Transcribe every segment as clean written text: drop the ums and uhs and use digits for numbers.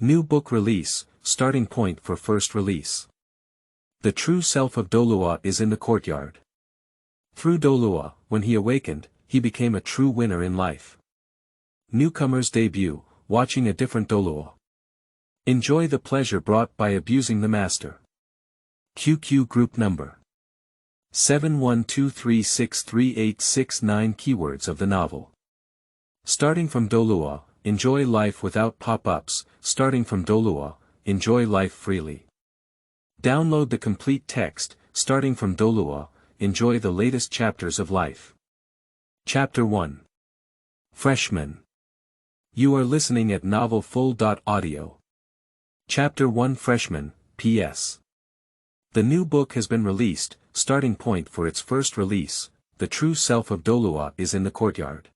New book release, starting point for first release. The true self of Douluo is in the courtyard. Through Douluo, when he awakened, he became a true winner in life. Newcomer's debut, watching a different Douluo. Enjoy the pleasure brought by abusing the master. QQ group number 7123638869. Keywords of the novel. Starting from Douluo, enjoy life without pop-ups. Starting from Douluo, enjoy life freely. Download the complete text. Starting from Douluo, enjoy the latest chapters of life. Chapter 1. Freshmen. You are listening at novelfull.audio. Chapter 1. Freshmen, P.S. The new book has been released. Starting point for its first release. The true self of Douluo is in the courtyard.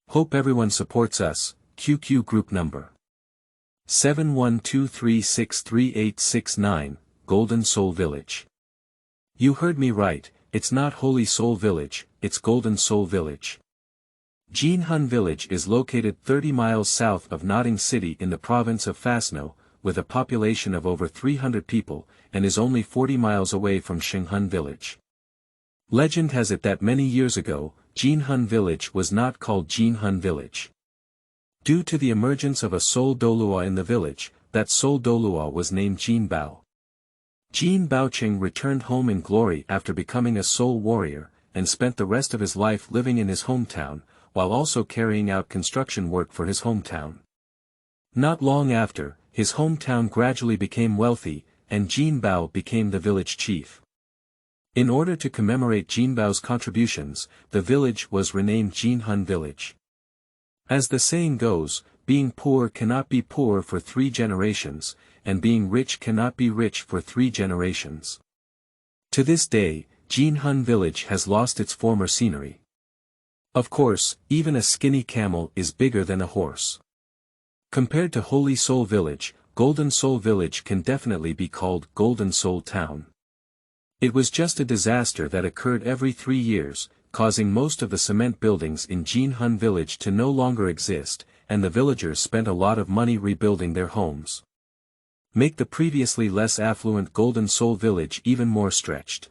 Hope everyone supports us. QQ group number 7123638869, Golden Soul Village. You heard me right, it's not Holy Soul Village, it's Golden Soul Village. Jinhun Village is located 30 miles south of Notting City in the province of Freshmen, with a population of over 300 people, and is only 40 miles away from Xinghun Village. Legend has it that many years ago, Jinhun Village was not called Jinhun Village. Due to the emergence of a Soul Douluo in the village, that Soul Douluo was named Jin Bao. Jin Baoqing returned home in glory after becoming a soul warrior, and spent the rest of his life living in his hometown, while also carrying out construction work for his hometown. Not long after, his hometown gradually became wealthy, and Jin Bao became the village chief. In order to commemorate Jin Bao's contributions, the village was renamed Jinhun Village. As the saying goes, being poor cannot be poor for 3 generations, and being rich cannot be rich for 3 generations. To this day, Jinhun Village has lost its former scenery. Of course, even a skinny camel is bigger than a horse. Compared to Holy Soul Village, Golden Soul Village can definitely be called Golden Soul Town. It was just a disaster that occurred every 3 years, causing most of the cement buildings in Jinhun Village to no longer exist, and the villagers spent a lot of money rebuilding their homes. Make the previously less affluent Golden Soul Village even more stretched.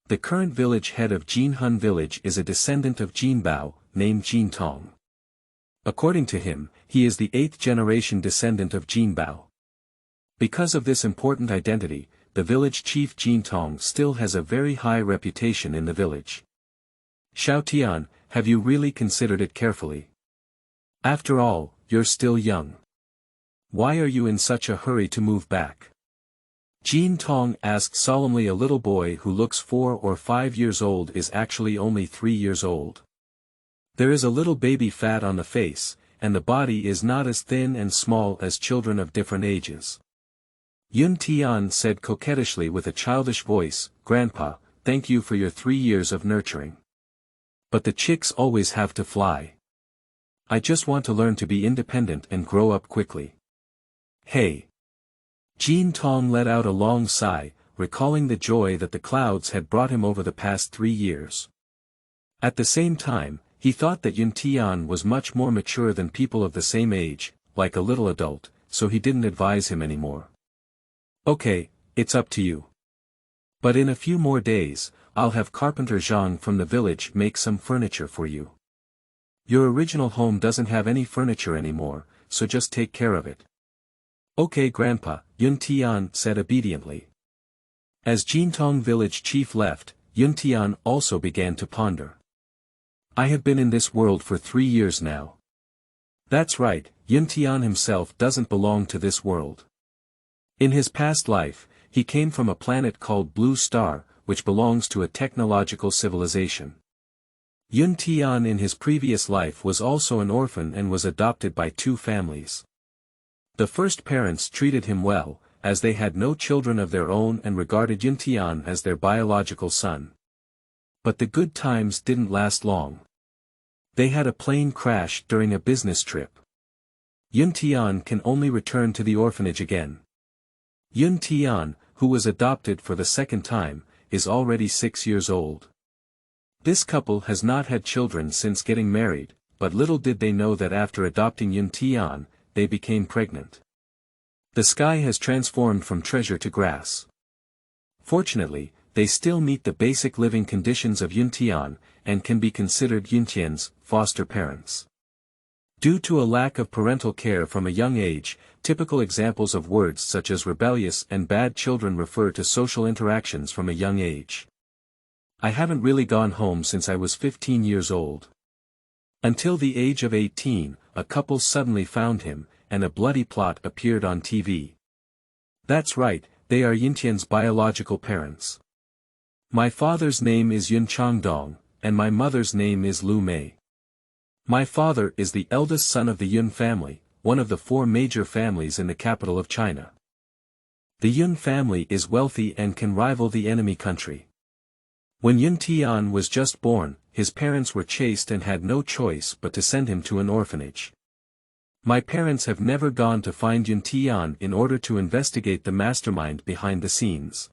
The current village head of Jinhun Village is a descendant of Jin Bao, named Jin Tong. According to him, he is the 8th generation descendant of Jin Bao. Because of this important identity, the village chief Jin Tong still has a very high reputation in the village. Tian, have you really considered it carefully? After all, you're still young. Why are you in such a hurry to move back? Jin Tong asked solemnly. A little boy who looks 4 or 5 years old is actually only 3 years old. There is a little baby fat on the face, and the body is not as thin and small as children of different ages. Tian said coquettishly with a childish voice, "Grandpa, thank you for your 3 years of nurturing. But the chicks always have to fly. I just want to learn to be independent and grow up quickly." Hey! Jin Tong let out a long sigh, recalling the joy that the clouds had brought him over the past 3 years. At the same time, he thought that Tian was much more mature than people of the same age, like a little adult, so he didn't advise him anymore. "Okay, it's up to you. But in a few more days, I'll have Carpenter Zhang from the village make some furniture for you. Your original home doesn't have any furniture anymore, so just take care of it." "Okay, Grandpa," Tian said obediently. As Jintong village chief left, Tian also began to ponder. "I have been in this world for 3 years now." That's right, Tian himself doesn't belong to this world. In his past life, he came from a planet called Blue Star, which belongs to a technological civilization. Tian in his previous life was also an orphan and was adopted by 2 families. The first parents treated him well, as they had no children of their own and regarded Tian as their biological son. But the good times didn't last long. They had a plane crash during a business trip. Tian can only return to the orphanage again. Tian, who was adopted for the second time, is already 6 years old. This couple has not had children since getting married, but little did they know that after adopting Tian, they became pregnant. The sky has transformed from treasure to grass. Fortunately, they still meet the basic living conditions of Tian, and can be considered Tian's foster parents. Due to a lack of parental care from a young age, typical examples of words such as rebellious and bad children refer to social interactions from a young age. I haven't really gone home since I was 15 years old. Until the age of 18, a couple suddenly found him, and a bloody plot appeared on TV. That's right, they are Tian's biological parents. My father's name is Yun Changdong, and my mother's name is Lu Mei. My father is the eldest son of the Yun family, one of the 4 major families in the capital of China. The Yun family is wealthy and can rival the enemy country. When Tian was just born, his parents were chaste and had no choice but to send him to an orphanage. My parents have never gone to find Tian in order to investigate the mastermind behind the scenes.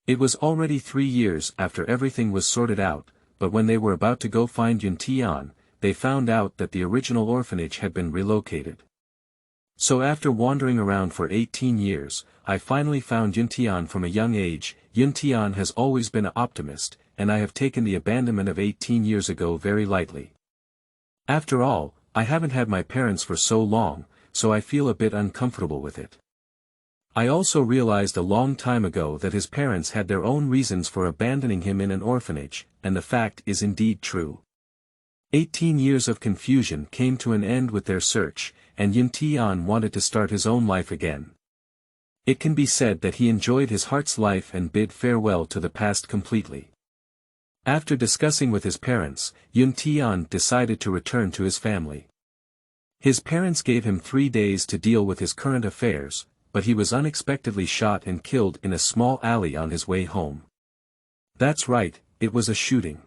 It was already 3 years after everything was sorted out, but when they were about to go find Tian, they found out that the original orphanage had been relocated. So after wandering around for 18 years, I finally found Tian from a young age. Tian has always been an optimist, and I have taken the abandonment of 18 years ago very lightly. After all, I haven't had my parents for so long, so I feel a bit uncomfortable with it. I also realized a long time ago that his parents had their own reasons for abandoning him in an orphanage, and the fact is indeed true. 18 years of confusion came to an end with their search, and Tian wanted to start his own life again. It can be said that he enjoyed his heart's life and bid farewell to the past completely. After discussing with his parents, Tian decided to return to his family. His parents gave him 3 days to deal with his current affairs, but he was unexpectedly shot and killed in a small alley on his way home. That's right, it was a shooting.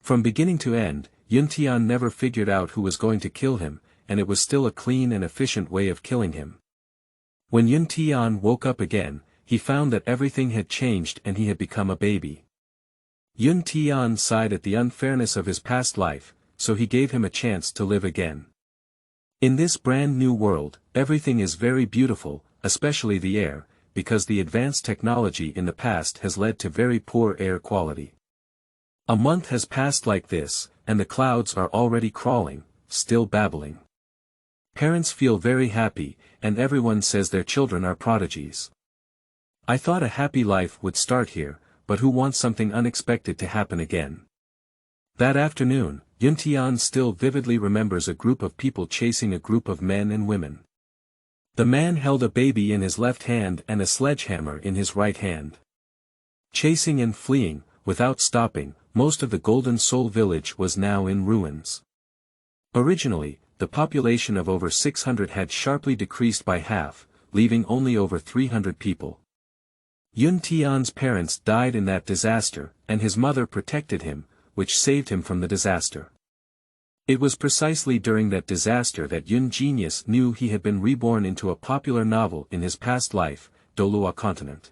From beginning to end, Tian never figured out who was going to kill him, and it was still a clean and efficient way of killing him. When Tian woke up again, he found that everything had changed and he had become a baby. Tian sighed at the unfairness of his past life, so he gave him a chance to live again. In this brand new world, everything is very beautiful, especially the air, because the advanced technology in the past has led to very poor air quality. A month has passed like this, and the clouds are already crawling, still babbling. Parents feel very happy, and everyone says their children are prodigies. I thought a happy life would start here, but who wants something unexpected to happen again? That afternoon, Tian still vividly remembers a group of people chasing a group of men and women. The man held a baby in his left hand and a sledgehammer in his right hand. Chasing and fleeing, without stopping, most of the Golden Soul village was now in ruins. Originally, the population of over 600 had sharply decreased by half, leaving only over 300 people. Tian's parents died in that disaster, and his mother protected him, which saved him from the disaster. It was precisely during that disaster that Genius knew he had been reborn into a popular novel in his past life, Douluo Continent.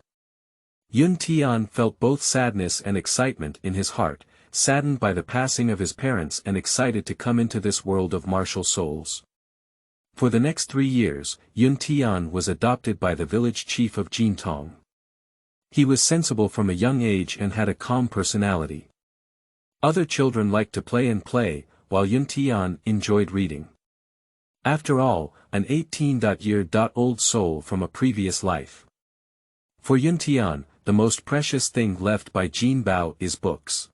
Tian felt both sadness and excitement in his heart, saddened by the passing of his parents and excited to come into this world of martial souls. For the next 3 years, Tian was adopted by the village chief of Jintong. He was sensible from a young age and had a calm personality. Other children liked to play, while Tian enjoyed reading. After all, an 18-year-old soul from a previous life. For Tian, the most precious thing left by Jin Bao is books.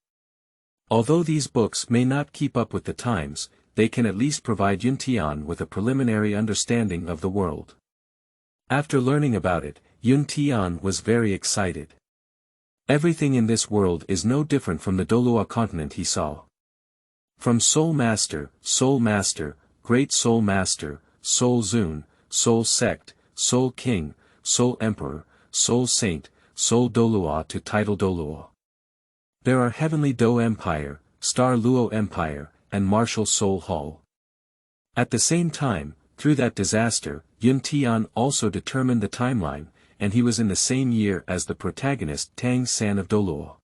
Although these books may not keep up with the times, they can at least provide Tian with a preliminary understanding of the world. After learning about it, Tian was very excited. Everything in this world is no different from the Douluo continent he saw. From Soul Master, Great Soul Master, Soul Zun, Soul Sect, Soul King, Soul Emperor, Soul Saint, Soul Douluo to Title Douluo. There are Heavenly Do Empire, Star Luo Empire, and Martial Soul Hall. At the same time, through that disaster, Tian also determined the timeline, and he was in the same year as the protagonist Tang San of Douluo.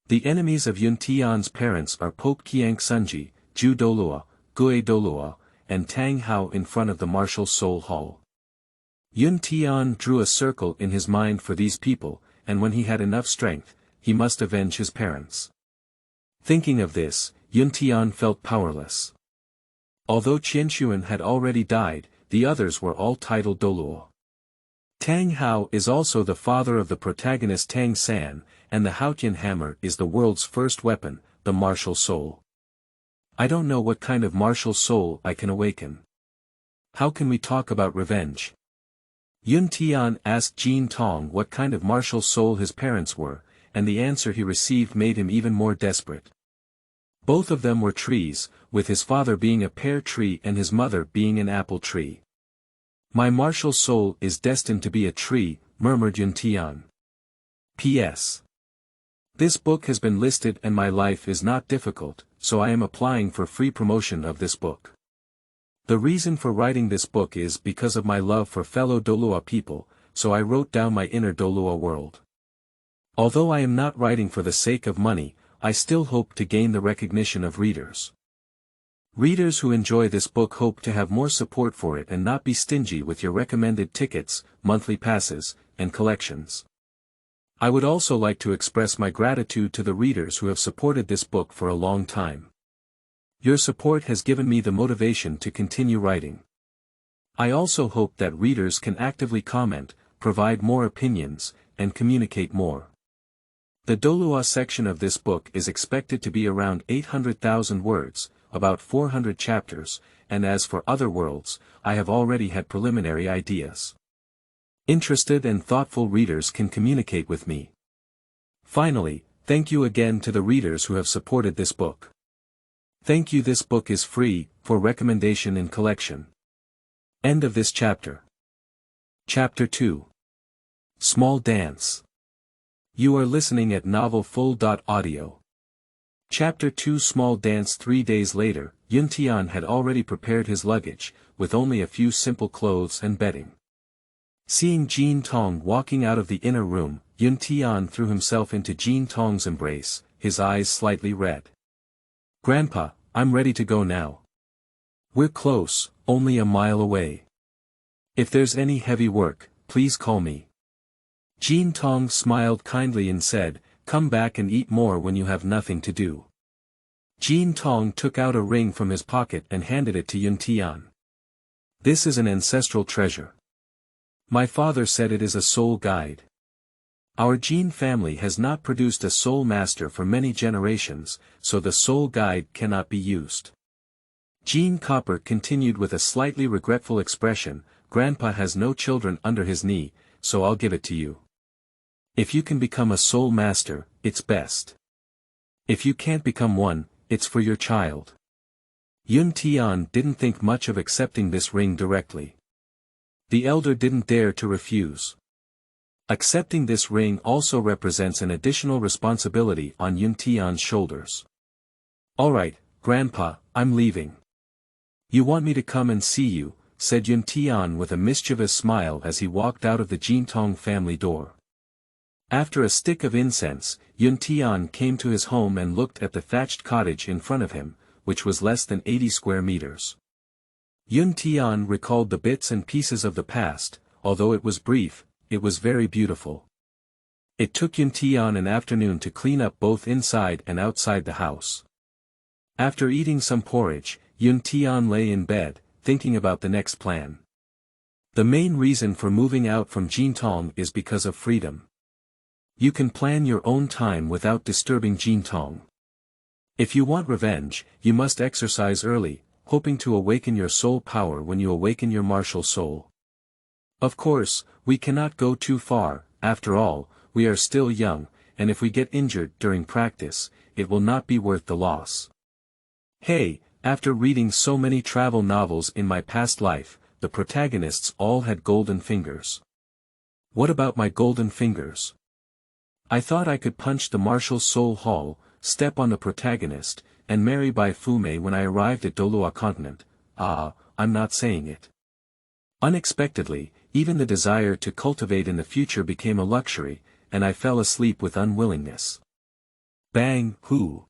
The enemies of Tian's parents are Pope Qiang Sunji, Ju Douluo, Gui Douluo, and Tang Hao in front of the Martial Soul Hall. Yun Tian drew a circle in his mind for these people, and when he had enough strength, he must avenge his parents. Thinking of this, Yun Tian felt powerless. Although Qianshuan had already died, the others were all titled Douluo. Tang Hao is also the father of the protagonist Tang San, and the Haotian hammer is the world's first weapon, the martial soul. I don't know what kind of martial soul I can awaken. How can we talk about revenge? Yun Tian asked Jin Tong what kind of martial soul his parents were, and the answer he received made him even more desperate. Both of them were trees, with his father being a pear tree and his mother being an apple tree. My martial soul is destined to be a tree, murmured Yun Tian. P.S. This book has been listed and my life is not difficult, so I am applying for free promotion of this book. The reason for writing this book is because of my love for fellow Douluo people, so I wrote down my inner Douluo world. Although I am not writing for the sake of money, I still hope to gain the recognition of readers. Readers who enjoy this book hope to have more support for it and not be stingy with your recommended tickets, monthly passes, and collections. I would also like to express my gratitude to the readers who have supported this book for a long time. Your support has given me the motivation to continue writing. I also hope that readers can actively comment, provide more opinions, and communicate more. The Douluo section of this book is expected to be around 800,000 words, about 400 chapters, and as for other worlds, I have already had preliminary ideas. Interested and thoughtful readers can communicate with me. Finally, thank you again to the readers who have supported this book. Thank you. This book is free, for recommendation in collection. End of this chapter. Chapter 2. Small Dance. You are listening at novelfull.audio. Chapter 2 Small Dance. 3 days later, Yun Tian had already prepared his luggage, with only a few simple clothes and bedding. Seeing Jin Tong walking out of the inner room, Yun Tian threw himself into Jin Tong's embrace, his eyes slightly red. Grandpa, I'm ready to go now. We're close, only a mile away. If there's any heavy work, please call me. Jin Tong smiled kindly and said, come back and eat more when you have nothing to do. Jin Tong took out a ring from his pocket and handed it to Yun Tian. This is an ancestral treasure. My father said it is a soul guide. Our Jin family has not produced a soul master for many generations, so the soul guide cannot be used. Jin Copper continued with a slightly regretful expression, Grandpa has no children under his knee, so I'll give it to you. If you can become a soul master, it's best. If you can't become one, it's for your child. Yun Tian didn't think much of accepting this ring directly. The elder didn't dare to refuse. Accepting this ring also represents an additional responsibility on Yun Tian's shoulders. Alright, Grandpa, I'm leaving. You want me to come and see you, said Yun Tian with a mischievous smile as he walked out of the Jin Tong family door. After a stick of incense, Yun Tian came to his home and looked at the thatched cottage in front of him, which was less than 80 square meters. Yun Tian recalled the bits and pieces of the past, although it was brief, it was very beautiful. It took Yun Tian an afternoon to clean up both inside and outside the house. After eating some porridge, Yun Tian lay in bed, thinking about the next plan. The main reason for moving out from Jintong is because of freedom. You can plan your own time without disturbing Jintong. If you want revenge, you must exercise early, hoping to awaken your soul power when you awaken your martial soul. Of course, we cannot go too far, after all, we are still young, and if we get injured during practice, it will not be worth the loss. Hey, after reading so many travel novels in my past life, the protagonists all had golden fingers. What about my golden fingers? I thought I could punch the martial soul hall, step on the protagonist, and marry Bai Fume when I arrived at Douluo continent. I'm not saying it. Unexpectedly, even the desire to cultivate in the future became a luxury, and I fell asleep with unwillingness. Bang, hoo!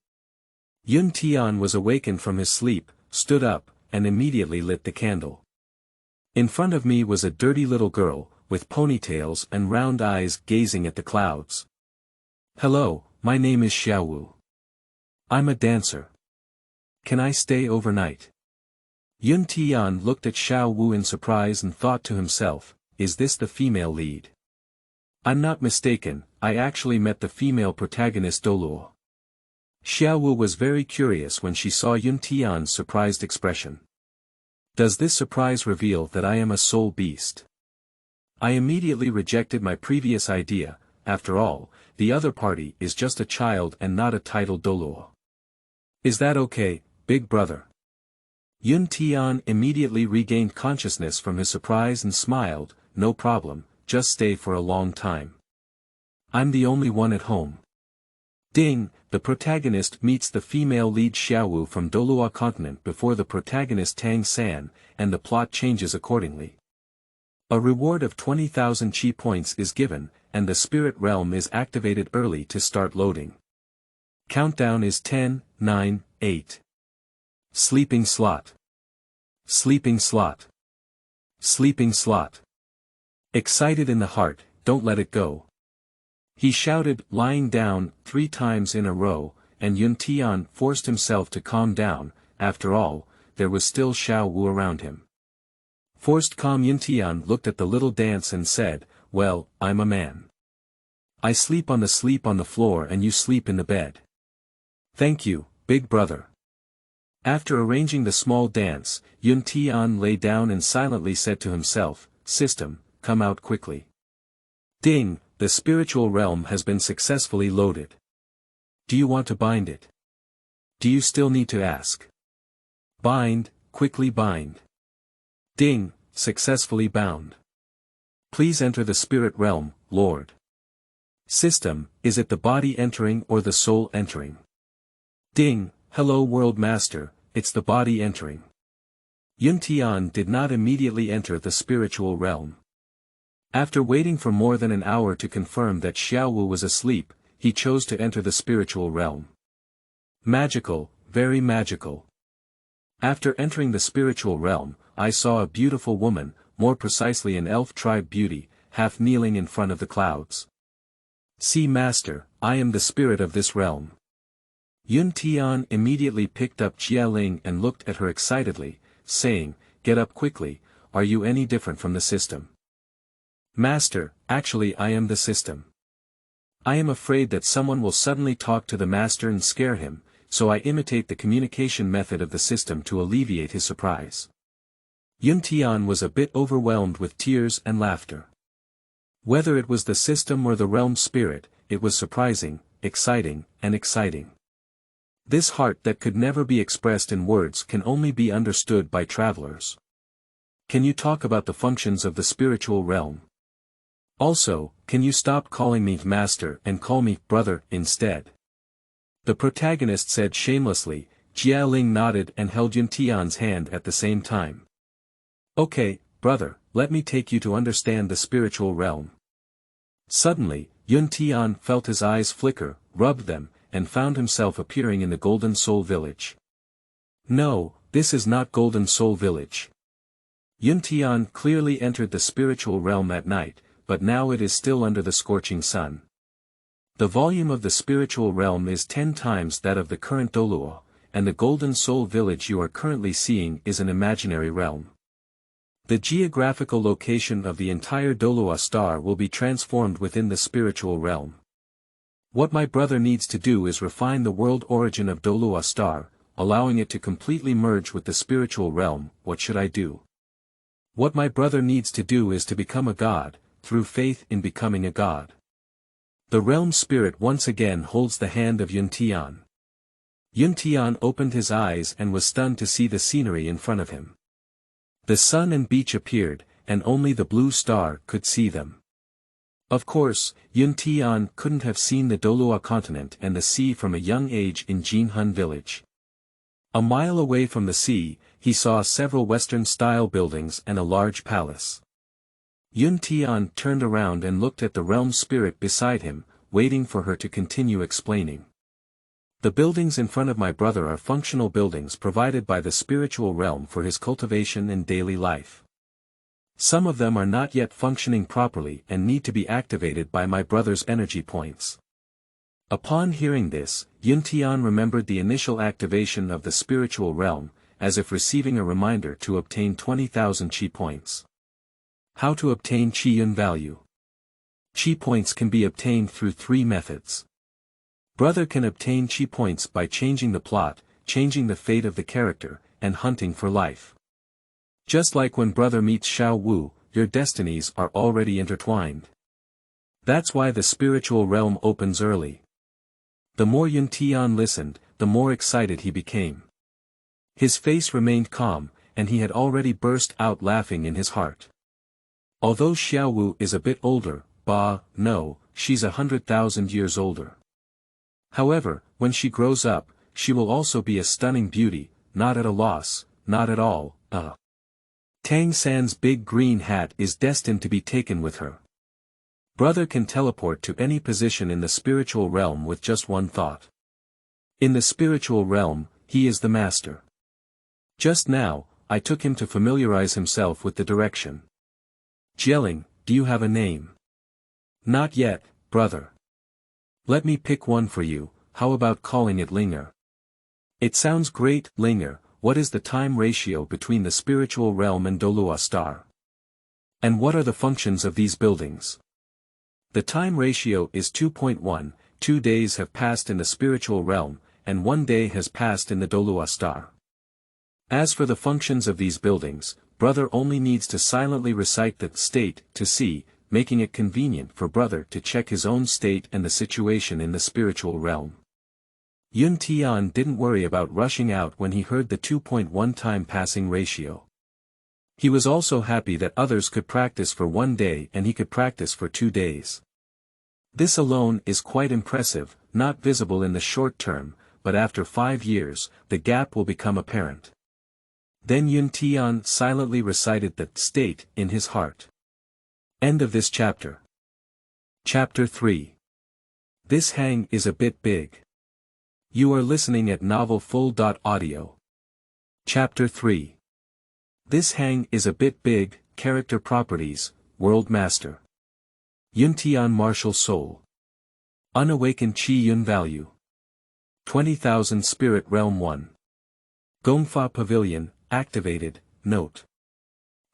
Yun Tian was awakened from his sleep, stood up, and immediately lit the candle. In front of me was a dirty little girl, with ponytails and round eyes gazing at the clouds. Hello, my name is Xiaowu. I'm a dancer. Can I stay overnight? Tian looked at Xiaowu in surprise and thought to himself, is this the female lead? I'm not mistaken, I actually met the female protagonist Douluo. Xiaowu was very curious when she saw Tian's surprised expression. Does this surprise reveal that I am a soul beast? I immediately rejected my previous idea. After all, the other party is just a child and not a titled Douluo. Is that okay, big brother? Tian immediately regained consciousness from his surprise and smiled, no problem, just stay for a long time. I'm the only one at home. Ding, the protagonist meets the female lead Xiaowu from Douluo continent before the protagonist Tang San, and the plot changes accordingly. A reward of 20,000 chi points is given, and the spirit realm is activated early to start loading. Countdown is 10, 9, 8. Sleeping slot. Sleeping slot. Sleeping slot. Excited in the heart, don't let it go. He shouted, lying down, 3 times in a row, and Tian forced himself to calm down. After all, there was still Xiaowu around him. Forced calm, Tian looked at the little dance and said, well, I'm a man. I sleep on the floor and you sleep in the bed. Thank you, big brother. After arranging the small dance, Tian lay down and silently said to himself, system, come out quickly. Ding, the spiritual realm has been successfully loaded. Do you want to bind it? Do you still need to ask? Bind, quickly bind. Ding, successfully bound. Please enter the spirit realm, Lord. System, is it the body entering or the soul entering? Ding, hello World Master, it's the body entering. Tian did not immediately enter the spiritual realm. After waiting for more than an hour to confirm that Xiaowu was asleep, he chose to enter the spiritual realm. Magical, very magical. After entering the spiritual realm, I saw a beautiful woman, more precisely an elf tribe beauty, half kneeling in front of the clouds. See Master, I am the spirit of this realm. Tian immediately picked up Jialing and looked at her excitedly, saying, get up quickly, are you any different from the system? Master, actually I am the system. I am afraid that someone will suddenly talk to the master and scare him, so I imitate the communication method of the system to alleviate his surprise. Tian was a bit overwhelmed with tears and laughter. Whether it was the system or the realm spirit, it was surprising, exciting, and exciting. This heart that could never be expressed in words can only be understood by travelers. Can you talk about the functions of the spiritual realm? Also, can you stop calling me master and call me brother instead? The protagonist said shamelessly. Jialing nodded and held Tian's hand at the same time. Okay, brother, let me take you to understand the spiritual realm. Suddenly, Tian felt his eyes flicker, rubbed them, and found himself appearing in the Golden Soul Village. No, this is not Golden Soul Village. Tian clearly entered the spiritual realm at night, but now it is still under the scorching sun. The volume of the spiritual realm is 10 times that of the current Douluo, and the Golden Soul Village you are currently seeing is an imaginary realm. The geographical location of the entire Douluo star will be transformed within the spiritual realm. What my brother needs to do is refine the world origin of Douluo star, allowing it to completely merge with the spiritual realm. What should I do? What my brother needs to do is to become a god, through faith in becoming a god. The realm spirit once again holds the hand of Tian. Tian opened his eyes and was stunned to see the scenery in front of him. The sun and beach appeared, and only the blue star could see them. Of course, Tian couldn't have seen the Douluo continent and the sea from a young age in Jinhun village. A mile away from the sea, he saw several Western-style buildings and a large palace. Tian turned around and looked at the realm spirit beside him, waiting for her to continue explaining. The buildings in front of my brother are functional buildings provided by the spiritual realm for his cultivation and daily life. Some of them are not yet functioning properly and need to be activated by my brother's energy points. Upon hearing this, Tian remembered the initial activation of the spiritual realm, as if receiving a reminder to obtain 20,000 chi points. How to obtain chi yun value? Chi points can be obtained through 3 methods. Brother can obtain chi points by changing the plot, changing the fate of the character, and hunting for life. Just like when brother meets Xiaowu, your destinies are already intertwined. That's why the spiritual realm opens early. The more Tian listened, the more excited he became. His face remained calm, and he had already burst out laughing in his heart. Although Xiaowu is a bit older, no, she's 100,000 years older. However, when she grows up, she will also be a stunning beauty, not at a loss, not at all. Tang San's big green hat is destined to be taken with her. Brother can teleport to any position in the spiritual realm with just one thought. In the spiritual realm, he is the master. Just now, I took him to familiarize himself with the direction. Jelling, do you have a name? Not yet, brother. Let me pick one for you, how about calling it Linger? It sounds great, Linger. What is the time ratio between the spiritual realm and Douluo star? And what are the functions of these buildings? The time ratio is 2.1, 2 days have passed in the spiritual realm, and 1 day has passed in the Douluo star. As for the functions of these buildings, brother only needs to silently recite the state to see, making it convenient for brother to check his own state and the situation in the spiritual realm. Tian didn't worry about rushing out when he heard the 2.1 time passing ratio. He was also happy that others could practice for 1 day and he could practice for 2 days. This alone is quite impressive, not visible in the short term, but after 5 years, the gap will become apparent. Then Tian silently recited the state in his heart. End of this chapter. Chapter 3. This hang is a bit big. You are listening at novelfull.audio. Chapter 3. This hang is a bit big, character properties, World Master. Tian Martial Soul. Unawakened Chi Yun Value. 20,000 Spirit Realm 1. Gongfa Pavilion, activated, note.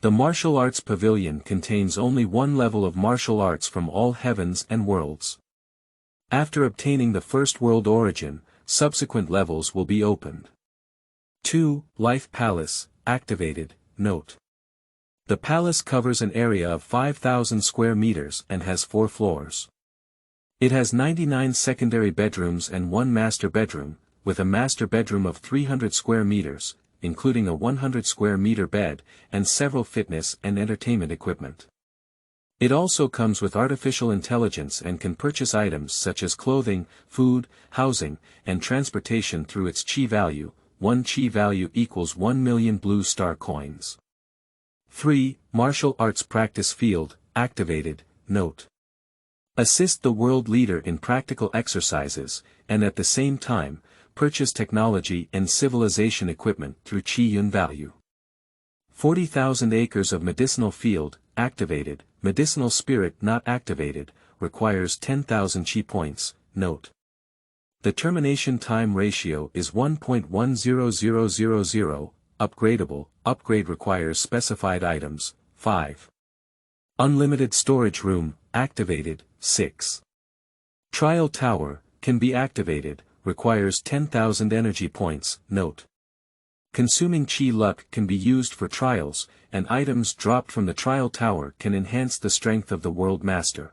The martial arts pavilion contains only 1 level of martial arts from all heavens and worlds. After obtaining the first world origin, subsequent levels will be opened. 2. Life Palace, activated, note. The palace covers an area of 5,000 square meters and has 4 floors. It has 99 secondary bedrooms and 1 master bedroom, with a master bedroom of 300 square meters, including a 100 square meter bed, and several fitness and entertainment equipment. It also comes with artificial intelligence and can purchase items such as clothing, food, housing, and transportation through its chi value. 1 chi value equals 1 million blue star coins. 3. Martial arts practice field, activated, note. Assist the world leader in practical exercises, and at the same time, purchase technology and civilization equipment through Chi Yun value. 40,000 acres of medicinal field, activated, medicinal spirit not activated, requires 10,000 Chi points, note. The termination time ratio is 1.10000, upgradable, upgrade requires specified items, 5. Unlimited storage room, activated, 6. Trial tower, can be activated, requires 10,000 energy points, note. Consuming chi luck can be used for trials, and items dropped from the trial tower can enhance the strength of the world master.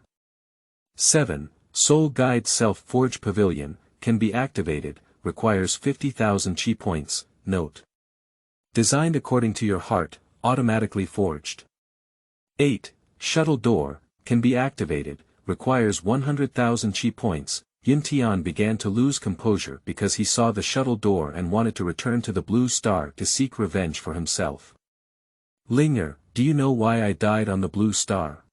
7. Soul Guide Self-Forge Pavilion, can be activated, requires 50,000 chi points, note. Designed according to your heart, automatically forged. 8. Shuttle Door, can be activated, requires 100,000 chi points. Tian began to lose composure because he saw the shuttle door and wanted to return to the blue star to seek revenge for himself. Linger, do you know why I died on the blue star?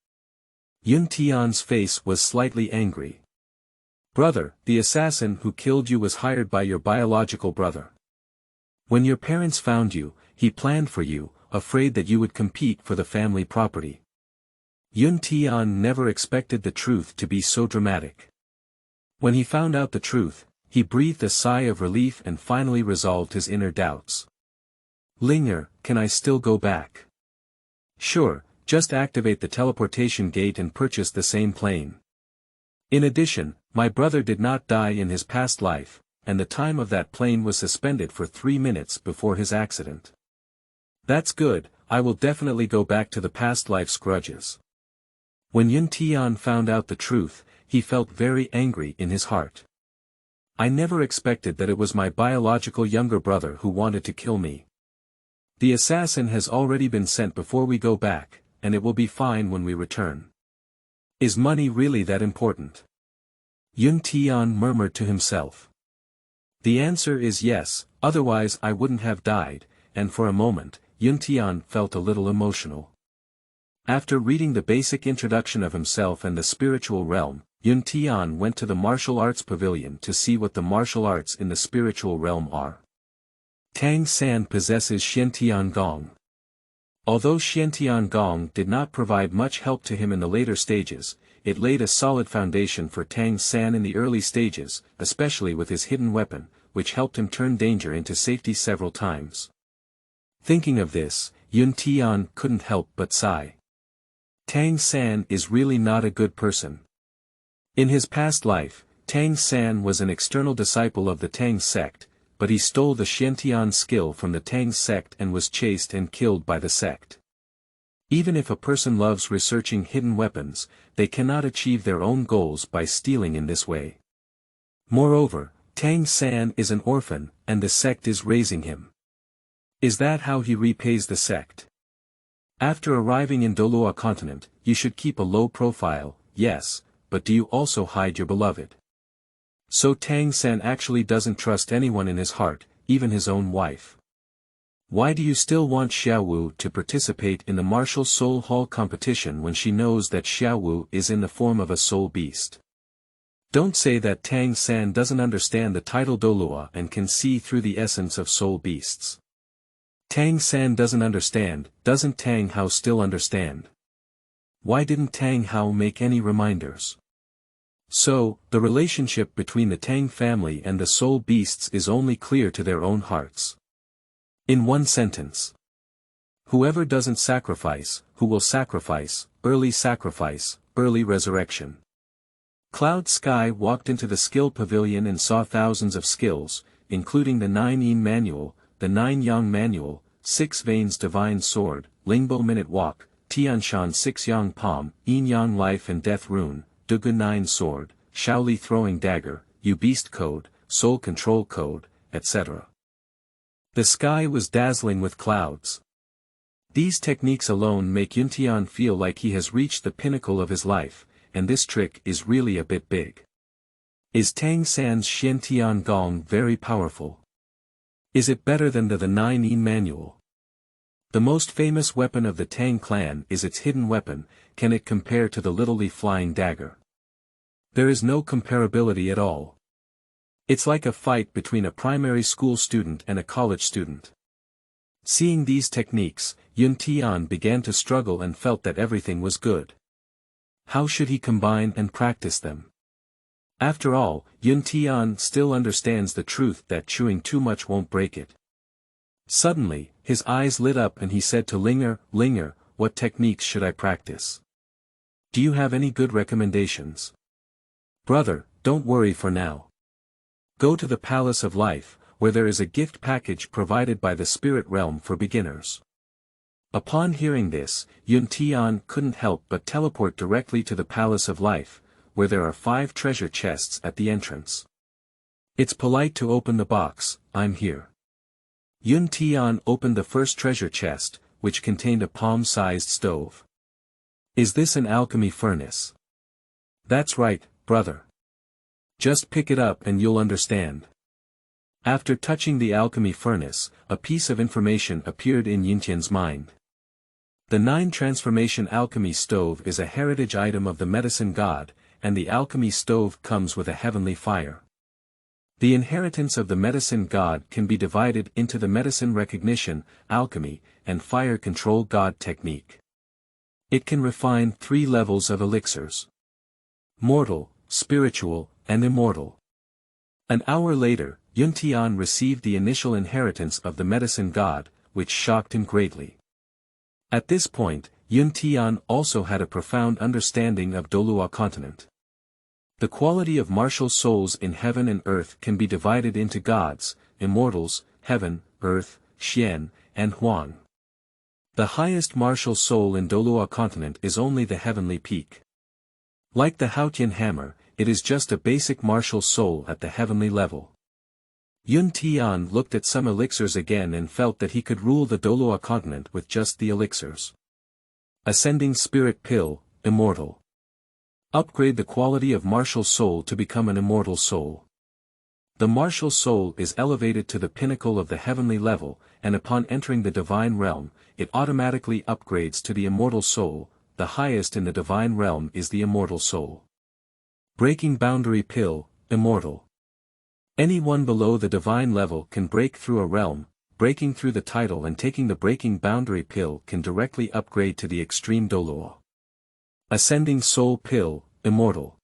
Tian's face was slightly angry. Brother, the assassin who killed you was hired by your biological brother. When your parents found you, he planned for you, afraid that you would compete for the family property. Yun Tian never expected the truth to be so dramatic. When he found out the truth, he breathed a sigh of relief and finally resolved his inner doubts. Linger, can I still go back? Sure, just activate the teleportation gate and purchase the same plane. In addition, my brother did not die in his past life, and the time of that plane was suspended for 3 minutes before his accident. That's good, I will definitely go back to the past life's grudges. When Yun Tian found out the truth, he felt very angry in his heart. I never expected that it was my biological younger brother who wanted to kill me. The assassin has already been sent before we go back, and it will be fine when we return. Is money really that important? Yun Tian murmured to himself. The answer is yes, otherwise I wouldn't have died, and for a moment, Yun Tian felt a little emotional. After reading the basic introduction of himself and the spiritual realm, Yun Tian went to the martial arts pavilion to see what the martial arts in the spiritual realm are. Tang San possesses Xiantian Gong. Although Xiantian Gong did not provide much help to him in the later stages, it laid a solid foundation for Tang San in the early stages, especially with his hidden weapon, which helped him turn danger into safety several times. Thinking of this, Yun Tian couldn't help but sigh. Tang San is really not a good person. In his past life, Tang San was an external disciple of the Tang sect, but he stole the Xiantian skill from the Tang sect and was chased and killed by the sect. Even if a person loves researching hidden weapons, they cannot achieve their own goals by stealing in this way. Moreover, Tang San is an orphan, and the sect is raising him. Is that how he repays the sect? After arriving in Douluo continent, you should keep a low profile, yes, but do you also hide your beloved? So Tang San actually doesn't trust anyone in his heart, even his own wife. Why do you still want Xiaowu to participate in the martial soul hall competition when she knows that Xiaowu is in the form of a soul beast? Don't say that Tang San doesn't understand the title Douluo and can see through the essence of soul beasts. Tang San doesn't understand, doesn't Tang Hao still understand? Why didn't Tang Hao make any reminders? So, the relationship between the Tang family and the soul beasts is only clear to their own hearts. In one sentence. Whoever doesn't sacrifice, who will sacrifice, early resurrection. Cloud Sky walked into the skill pavilion and saw thousands of skills, including the 9 Yin manual, the 9 Yang manual, 6 Veins divine sword, Lingbo minute walk, Tianshan 6 Yang palm, Yin Yang life and death rune, Dugu 9 sword, Shaoli throwing dagger, Yu beast code, soul control code, etc. The sky was dazzling with clouds. These techniques alone make Yuntian feel like he has reached the pinnacle of his life, and this trick is really a bit big. Is Tang San's Xiantian Gong very powerful? Is it better than the 9 Yin manual? The most famous weapon of the Tang clan is its hidden weapon. Can it compare to the little flying dagger? There is no comparability at all. It's like a fight between a primary school student and a college student. Seeing these techniques, Yun Tian began to struggle and felt that everything was good. How should he combine and practice them? After all, Yun Tian still understands the truth that chewing too much won't break it. Suddenly, his eyes lit up and he said to Linger, "Linger, what techniques should I practice? Do you have any good recommendations?" "Brother, don't worry for now. Go to the Palace of Life, where there is a gift package provided by the spirit realm for beginners." Upon hearing this, Yun Tian couldn't help but teleport directly to the Palace of Life, where there are 5 treasure chests at the entrance. It's polite to open the box, I'm here. Yun Tian opened the first treasure chest, which contained a palm-sized stove. Is this an alchemy furnace? That's right, brother. Just pick it up and you'll understand. After touching the alchemy furnace, a piece of information appeared in Yuntian's mind. The 9 transformation alchemy stove is a heritage item of the medicine god, and the alchemy stove comes with a heavenly fire. The inheritance of the medicine god can be divided into the medicine recognition, alchemy, and fire control God technique. It can refine 3 levels of elixirs: mortal, spiritual, and immortal. An hour later, Tian received the initial inheritance of the medicine god, which shocked him greatly. At this point, Tian also had a profound understanding of Douluo continent. The quality of martial souls in heaven and earth can be divided into gods, immortals, heaven, earth, Xian, and Huang. The highest martial soul in Douluo continent is only the heavenly peak. Like the Haotian hammer, it is just a basic martial soul at the heavenly level. Tian looked at some elixirs again and felt that he could rule the Douluo continent with just the elixirs. Ascending Spirit Pill, Immortal. Upgrade the quality of martial soul to become an immortal soul. The martial soul is elevated to the pinnacle of the heavenly level, and upon entering the divine realm, it automatically upgrades to the immortal soul. The highest in the divine realm is the immortal soul. Breaking Boundary Pill, Immortal. Anyone below the divine level can break through a realm. Breaking through the title and taking the Breaking Boundary Pill can directly upgrade to the extreme Douluo. Ascending Soul Pill, Immortal.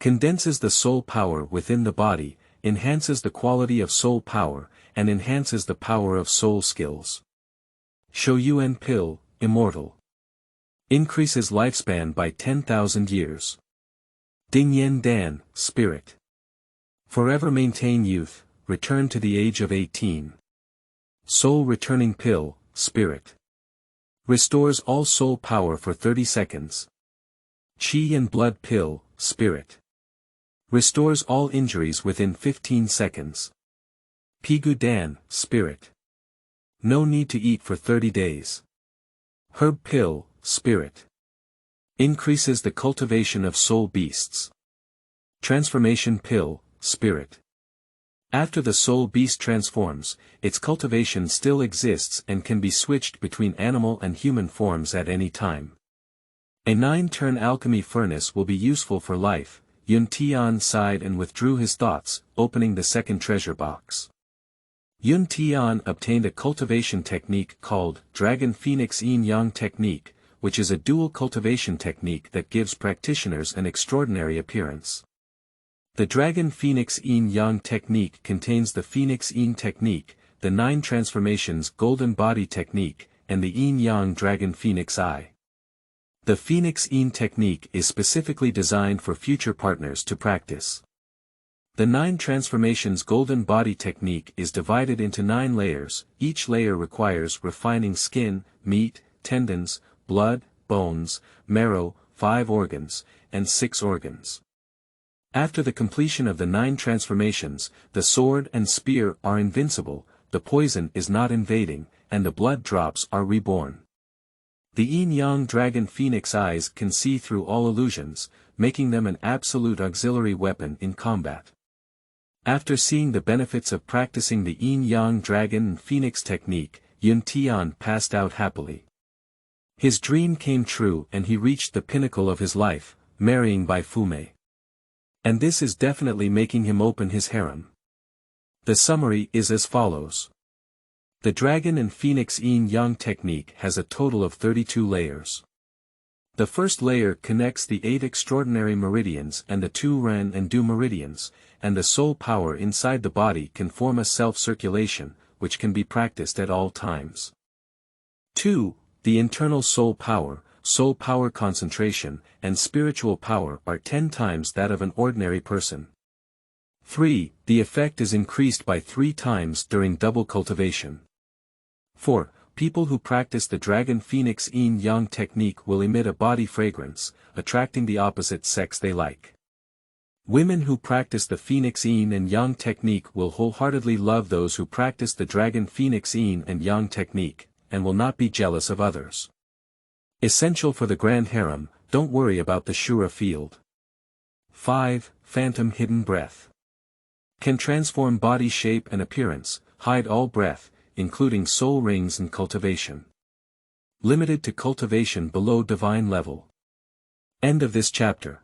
Condenses the soul power within the body, enhances the quality of soul power, and enhances the power of soul skills. Xiaowu Pill, Immortal. Increases lifespan by 10,000 years. Dingyan Dan, Spirit. Forever maintain youth, return to the age of 18. Soul Returning Pill, Spirit. Restores all soul power for 30 seconds. Qi and Blood Pill, Spirit. Restores all injuries within 15 seconds. Pigu Dan, Spirit. No need to eat for 30 days. Herb Pill, Spirit. Increases the cultivation of soul beasts. Transformation Pill, Spirit. After the soul beast transforms, its cultivation still exists and can be switched between animal and human forms at any time. A 9-turn alchemy furnace will be useful for life. Tian sighed and withdrew his thoughts, opening the second treasure box. Tian obtained a cultivation technique called Dragon Phoenix Yin Yang Technique, which is a dual cultivation technique that gives practitioners an extraordinary appearance. The Dragon Phoenix Yin Yang technique contains the Phoenix Yin technique, the 9 transformations Golden Body technique, and the Yin Yang Dragon Phoenix Eye. The Phoenix Yin technique is specifically designed for future partners to practice. The 9 transformations Golden Body technique is divided into 9 layers. Each layer requires refining skin, meat, tendons, blood, bones, marrow, 5 organs, and 6 organs. After the completion of the 9 transformations, the sword and spear are invincible, the poison is not invading, and the blood drops are reborn. The Yin-Yang Dragon Phoenix Eyes can see through all illusions, making them an absolute auxiliary weapon in combat. After seeing the benefits of practicing the Yin-Yang Dragon Phoenix technique, Tian passed out happily. His dream came true and he reached the pinnacle of his life, marrying Bai Fumei. And this is definitely making him open his harem. The summary is as follows. The Dragon and Phoenix Yin-Yang technique has a total of 32 layers. The first layer connects the 8 extraordinary meridians and the 2 Ren and Du meridians, and the soul power inside the body can form a self-circulation, which can be practiced at all times. 2. The internal soul power concentration, and spiritual power are 10 times that of an ordinary person. 3. The effect is increased by 3 times during double cultivation. 4. People who practice the Dragon Phoenix Yin-Yang technique will emit a body fragrance, attracting the opposite sex they like. Women who practice the Phoenix Yin and Yang technique will wholeheartedly love those who practice the Dragon Phoenix Yin and Yang technique, and will not be jealous of others. Essential for the Grand Harem, don't worry about the Shura field. 5. Phantom Hidden Breath. Can transform body shape and appearance, hide all breath, including soul rings and cultivation. Limited to cultivation below divine level. End of this chapter.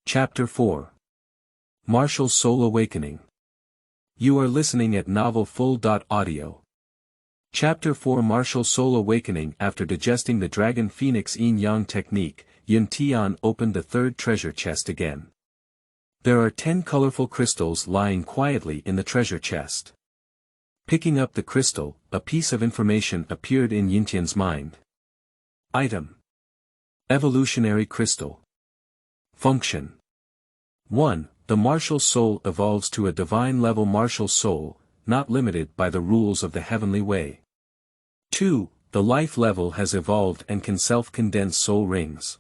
Chapter 4. Martial Soul Awakening. You are listening at novelfull.audio. Chapter 4 Martial Soul Awakening. After digesting the Dragon Phoenix Yin-Yang technique, Tian opened the third treasure chest again. There are 10 colorful crystals lying quietly in the treasure chest. Picking up the crystal, a piece of information appeared in Tian's mind. Item. Evolutionary Crystal. Function. 1. The martial soul evolves to a divine-level martial soul, not limited by the rules of the heavenly way. 2. The life level has evolved and can self-condense soul rings.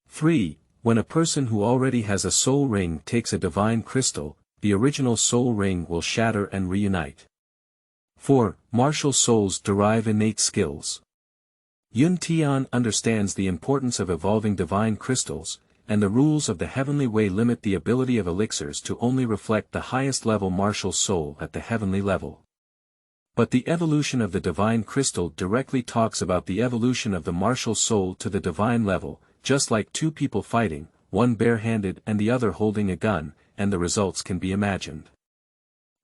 3. When a person who already has a soul ring takes a divine crystal, the original soul ring will shatter and reunite. 4. Martial souls derive innate skills. Tian understands the importance of evolving divine crystals, and the rules of the heavenly way limit the ability of elixirs to only reflect the highest level martial soul at the heavenly level. But the evolution of the divine crystal directly talks about the evolution of the martial soul to the divine level, just like two people fighting, one barehanded and the other holding a gun, and the results can be imagined.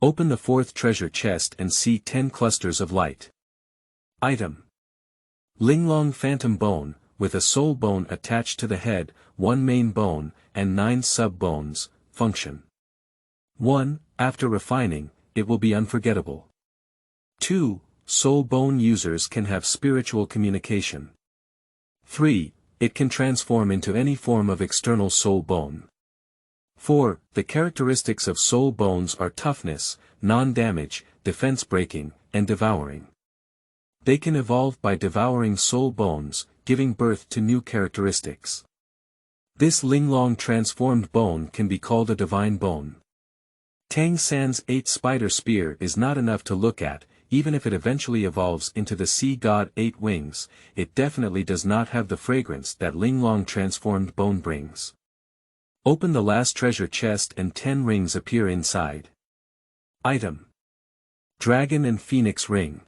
Open the fourth treasure chest and see 10 clusters of light. Item. Linglong Phantom Bone, with a soul bone attached to the head, 1 main bone, and 9 sub-bones. Function. 1. After refining, it will be unforgettable. 2. Soul bone users can have spiritual communication. 3. It can transform into any form of external soul bone. 4. The characteristics of soul bones are toughness, non-damage, defense breaking, and devouring. They can evolve by devouring soul bones, giving birth to new characteristics. This Linglong transformed bone can be called a divine bone. Tang San's 8 spider spear is not enough to look at, even if it eventually evolves into the sea god 8 wings, it definitely does not have the fragrance that Linglong transformed bone brings. Open the last treasure chest and 10 rings appear inside. Item. Dragon and Phoenix Ring.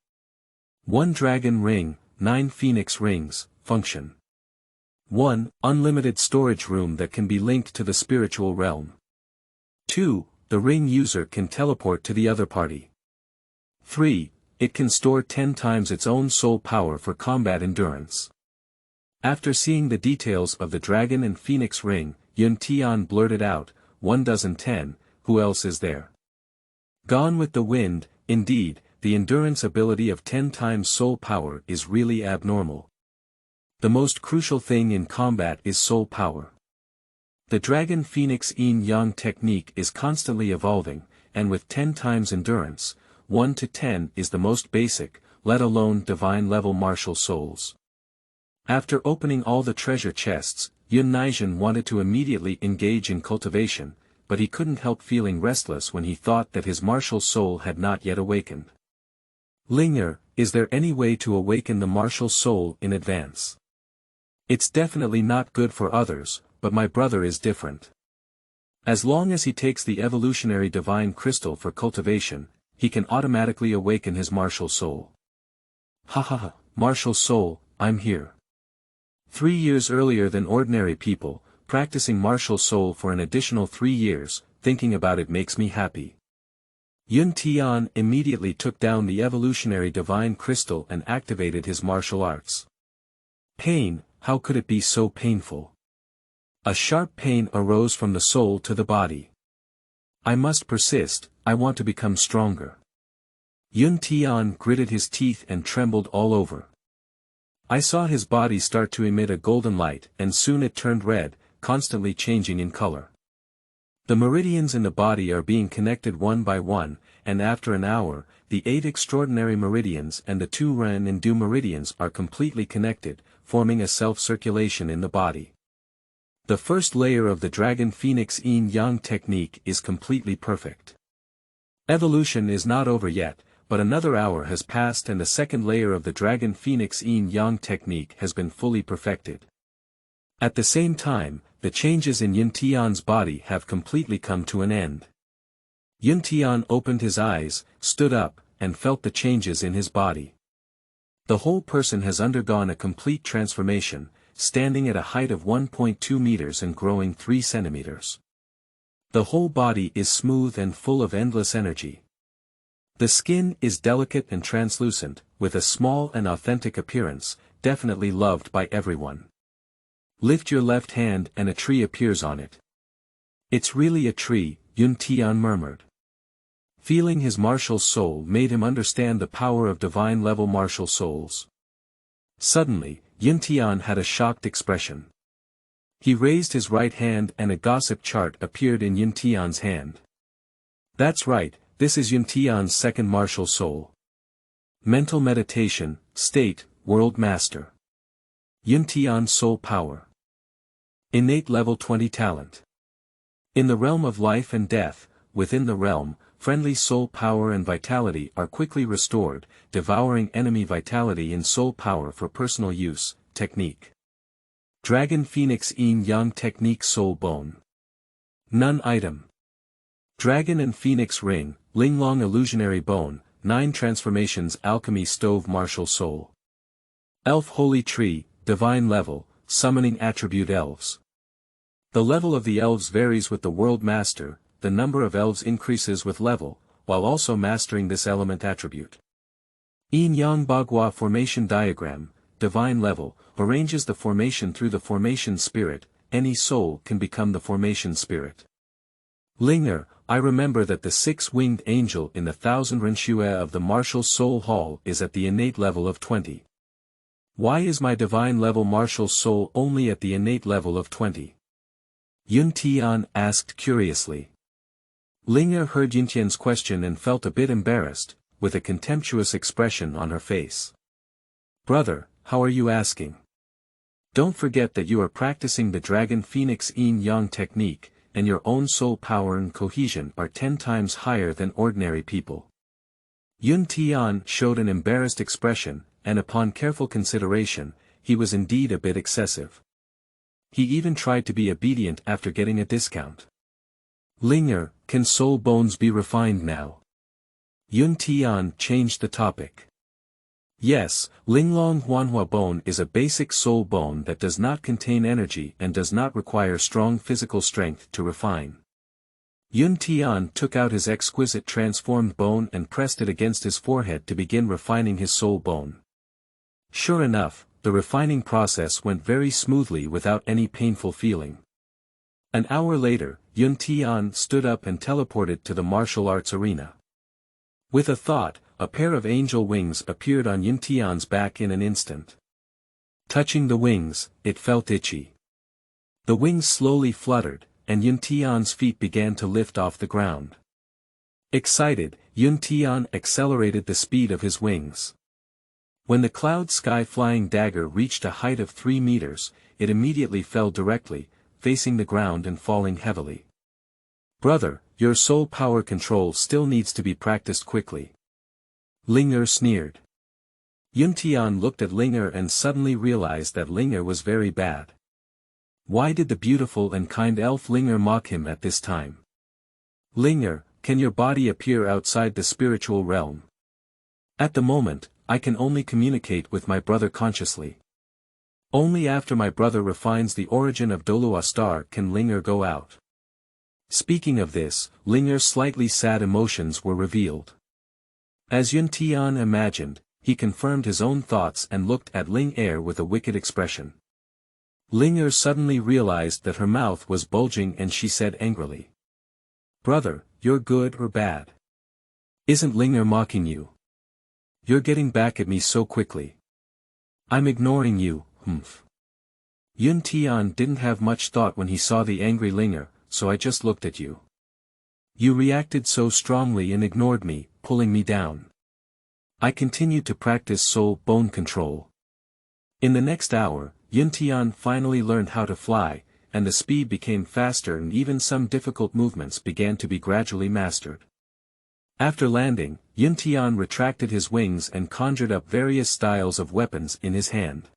1 dragon ring, 9 phoenix rings. Function. 1. Unlimited storage room that can be linked to the spiritual realm. 2. The ring user can teleport to the other party. 3. It can store 10 times its own soul power for combat endurance. After seeing the details of the dragon and phoenix ring, Tian blurted out, 1,010, who else is there? Gone with the Wind. Indeed, the endurance ability of 10 times soul power is really abnormal. The most crucial thing in combat is soul power. The Dragon Phoenix Yin-Yang technique is constantly evolving, and with 10 times endurance, 1 to 10 is the most basic, let alone divine-level martial souls. After opening all the treasure chests, Yun wanted to immediately engage in cultivation, but he couldn't help feeling restless when he thought that his martial soul had not yet awakened. Linger, is there any way to awaken the martial soul in advance? It's definitely not good for others, but my brother is different. As long as he takes the evolutionary divine crystal for cultivation, he can automatically awaken his martial soul. Haha, martial soul, I'm here. 3 years earlier than ordinary people, practicing martial soul for an additional 3 years, thinking about it makes me happy. Tian immediately took down the evolutionary divine crystal and activated his martial arts. Pain, how could it be so painful? A sharp pain arose from the soul to the body. I must persist, I want to become stronger. Tian gritted his teeth and trembled all over. I saw his body start to emit a golden light and soon it turned red, constantly changing in color. The meridians in the body are being connected one by one, and after an hour, the 8 extraordinary meridians and the 2 Ren and Du meridians are completely connected, forming a self-circulation in the body. The first layer of the Dragon Phoenix Yin-Yang technique is completely perfect. Evolution is not over yet, but another hour has passed and the second layer of the Dragon Phoenix Yin-Yang technique has been fully perfected. At the same time, the changes in Tian's body have completely come to an end. Tian opened his eyes, stood up, and felt the changes in his body. The whole person has undergone a complete transformation, standing at a height of 1.2 meters and growing 3 centimeters. The whole body is smooth and full of endless energy. The skin is delicate and translucent, with a small and authentic appearance, definitely loved by everyone. Lift your left hand and a tree appears on it. It's really a tree, Tian murmured. Feeling his martial soul made him understand the power of divine-level martial souls. Suddenly, Tian had a shocked expression. He raised his right hand and a gossip chart appeared in Tian's hand. That's right, this is Tian's second martial soul. Mental meditation, state, world master. Tian soul power. Innate level 20 talent. In the realm of life and death, within the realm, friendly soul power and vitality are quickly restored, devouring enemy vitality in soul power for personal use. Technique. Dragon Phoenix Yin Yang Technique Soul Bone. None item. Dragon and Phoenix Ring, Linglong Illusionary Bone, 9 Transformations Alchemy Stove Martial Soul. Elf Holy Tree, Divine Level, Summoning Attribute Elves. The level of the elves varies with the World Master, the number of elves increases with level, while also mastering this element attribute. Yin Yang Bagua Formation Diagram, Divine Level, arranges the formation through the formation spirit, any soul can become the formation spirit. Linger, I remember that the 6-winged angel in the 1000 Renshue of the martial soul hall is at the innate level of 20. Why is my divine level martial soul only at the innate level of 20? Tian asked curiously. Linger heard Tian's question and felt a bit embarrassed, with a contemptuous expression on her face. Brother, how are you asking? Don't forget that you are practicing the Dragon Phoenix Yin Yang technique, and your own soul power and cohesion are 10 times higher than ordinary people. Tian showed an embarrassed expression, and upon careful consideration, he was indeed a bit excessive. He even tried to be obedient after getting a discount. Linger, can soul bones be refined now? Tian changed the topic. Yes, Linglong Huanhua bone is a basic soul bone that does not contain energy and does not require strong physical strength to refine. Tian took out his exquisite transformed bone and pressed it against his forehead to begin refining his soul bone. Sure enough, the refining process went very smoothly without any painful feeling. An hour later, Tian stood up and teleported to the martial arts arena. With a thought, a pair of angel wings appeared on Tian's back in an instant. Touching the wings, it felt itchy. The wings slowly fluttered, and Tian's feet began to lift off the ground. Excited, Tian accelerated the speed of his wings. When the cloud sky flying dagger reached a height of 3 meters, it immediately fell directly, facing the ground and falling heavily. Brother, your soul power control still needs to be practiced quickly. Linger sneered. Tian looked at Linger and suddenly realized that Linger was very bad. Why did the beautiful and kind elf Linger mock him at this time? Linger, can your body appear outside the spiritual realm? At the moment, I can only communicate with my brother consciously. Only after my brother refines the origin of Douluo star can Linger go out. Speaking of this, Linger's slightly sad emotions were revealed. As Tian imagined, he confirmed his own thoughts and looked at Linger with a wicked expression. Linger suddenly realized that her mouth was bulging and she said angrily. Brother, you're good or bad? Isn't Linger mocking you? You're getting back at me so quickly. I'm ignoring you, humph. Tian didn't have much thought when he saw the angry Linger, so I just looked at you. You reacted so strongly and ignored me, pulling me down. I continued to practice soul bone control. In the next hour, Tian finally learned how to fly, and the speed became faster and even some difficult movements began to be gradually mastered. After landing, Tian retracted his wings and conjured up various styles of weapons in his hand.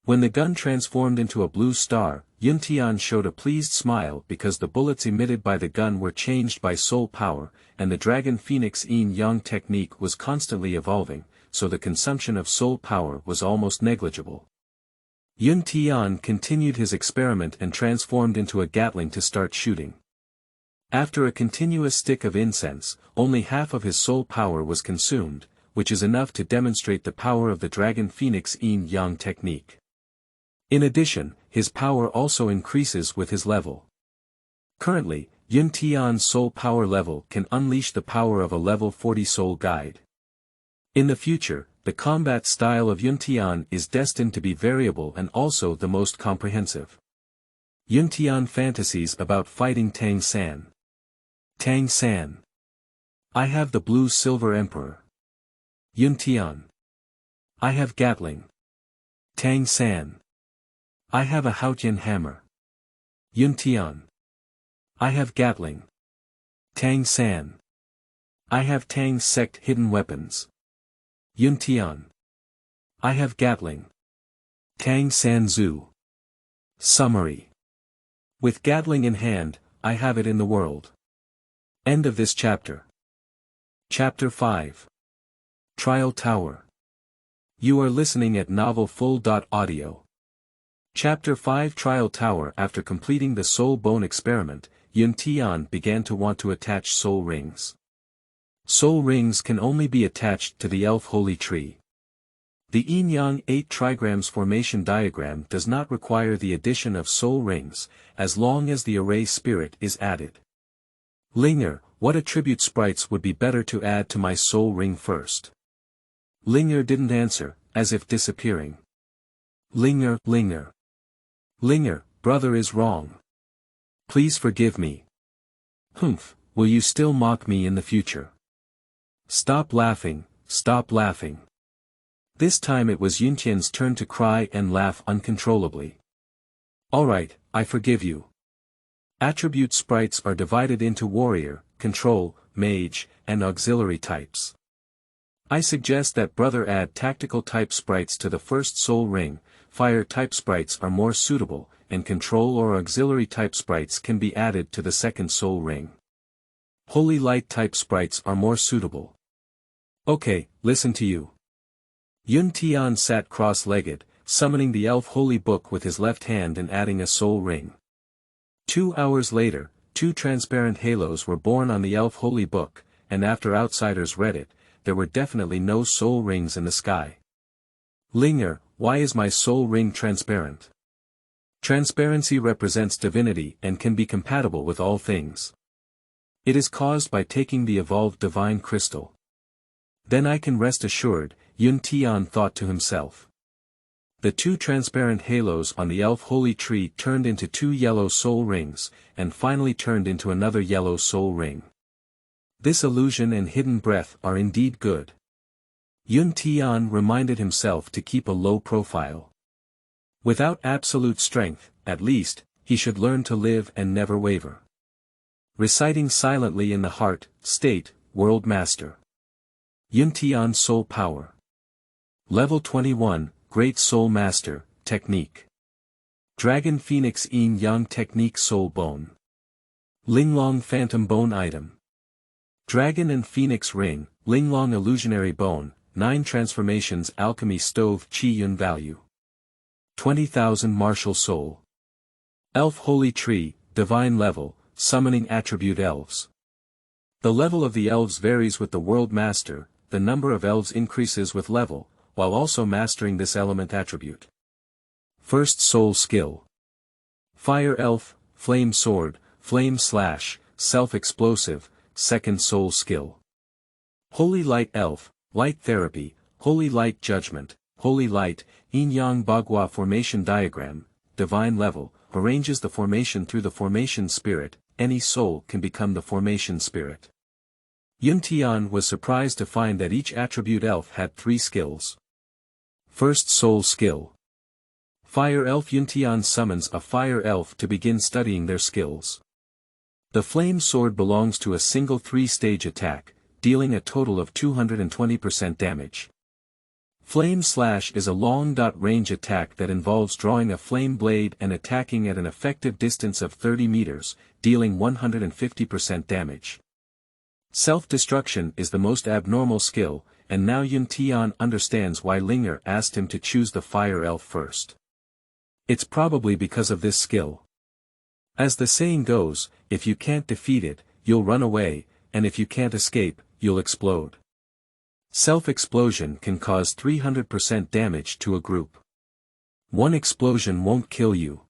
When the gun transformed into a blue star, Tian showed a pleased smile because the bullets emitted by the gun were changed by soul power, and the Dragon Phoenix Yin Yang technique was constantly evolving, so the consumption of soul power was almost negligible. Tian continued his experiment and transformed into a Gatling to start shooting. After a continuous stick of incense, only half of his soul power was consumed, which is enough to demonstrate the power of the Dragon Phoenix Yin-Yang technique. In addition, his power also increases with his level. Currently, Yun Tian's soul power level can unleash the power of a level 40 soul guide. In the future, the combat style of Yun Tian is destined to be variable and also the most comprehensive. Yun Tian fantasies about fighting Tang San. Tang San. I have the blue-silver emperor. Yun Tian. I have Gatling. Tang San. I have a Haotian hammer. Yun Tian. I have Gatling. Tang San. I have Tang's sect hidden weapons. Yun Tian. I have Gatling. Tang San Zhu. Summary. With Gatling in hand, I have it in the world. End of this chapter. Chapter 5. Trial Tower. You are listening at novelfull.audio. Chapter 5 Trial Tower. After completing the soul bone experiment, Yun Tian began to want to attach soul rings. Soul rings can only be attached to the elf holy tree. The Yin-Yang 8 trigrams formation diagram does not require the addition of soul rings, as long as the array spirit is added. Linger, what attribute sprites would be better to add to my soul ring first? Linger didn't answer, as if disappearing. Linger, brother is wrong. Please forgive me. Humph, will you still mock me in the future? Stop laughing, stop laughing. This time it was Yuntian's turn to cry and laugh uncontrollably. Alright, I forgive you. Attribute sprites are divided into warrior, control, mage, and auxiliary types. I suggest that brother add tactical type sprites to the first soul ring, fire type sprites are more suitable, and control or auxiliary type sprites can be added to the second soul ring. Holy light type sprites are more suitable. Okay, listen to you. Yun Tian sat cross-legged, summoning the elf holy book with his left hand and adding a soul ring. 2 hours later, 2 transparent halos were born on the elf holy book, and after outsiders read it, there were definitely no soul rings in the sky. Linger, why is my soul ring transparent? Transparency represents divinity and can be compatible with all things. It is caused by taking the evolved divine crystal. Then I can rest assured, Yun Tian thought to himself. The 2 transparent halos on the elf holy tree turned into 2 yellow soul rings, and finally turned into another yellow soul ring. This illusion and hidden breath are indeed good. Yun Tian reminded himself to keep a low profile. Without absolute strength, at least, he should learn to live and never waver. Reciting silently in the heart, state, World Master. Yun Tian Soul Power. Level 21, Great Soul Master, Technique. Dragon Phoenix Yin-Yang Technique Soul Bone. Linglong Phantom Bone Item. Dragon and Phoenix Ring, Linglong Illusionary Bone, 9 Transformations Alchemy Stove Qi Yun Value. 20,000 Martial Soul. Elf Holy Tree, Divine Level, Summoning Attribute Elves. The level of the elves varies with the World Master, the number of elves increases with level, while also mastering this element attribute. First Soul Skill. Fire Elf, Flame Sword, Flame Slash, Self-Explosive, Second Soul Skill. Holy Light Elf, Light Therapy, Holy Light Judgment, Holy Light, Yin-Yang Bagua Formation Diagram, Divine Level, arranges the formation through the formation spirit, any soul can become the formation spirit. Yun Tian was surprised to find that each attribute elf had 3 skills. First Soul Skill. Fire Elf Yun Tian summons a Fire Elf to begin studying their skills. The Flame Sword belongs to a single 3-stage attack, dealing a total of 220% damage. Flame Slash is a long-range attack that involves drawing a flame blade and attacking at an effective distance of 30 meters, dealing 150% damage. Self-destruction is the most abnormal skill, and now Yun Tian understands why Linger asked him to choose the Fire Elf first. It's probably because of this skill. As the saying goes, if you can't defeat it, you'll run away, and if you can't escape, you'll explode. Self-explosion can cause 300% damage to a group. One explosion won't kill you.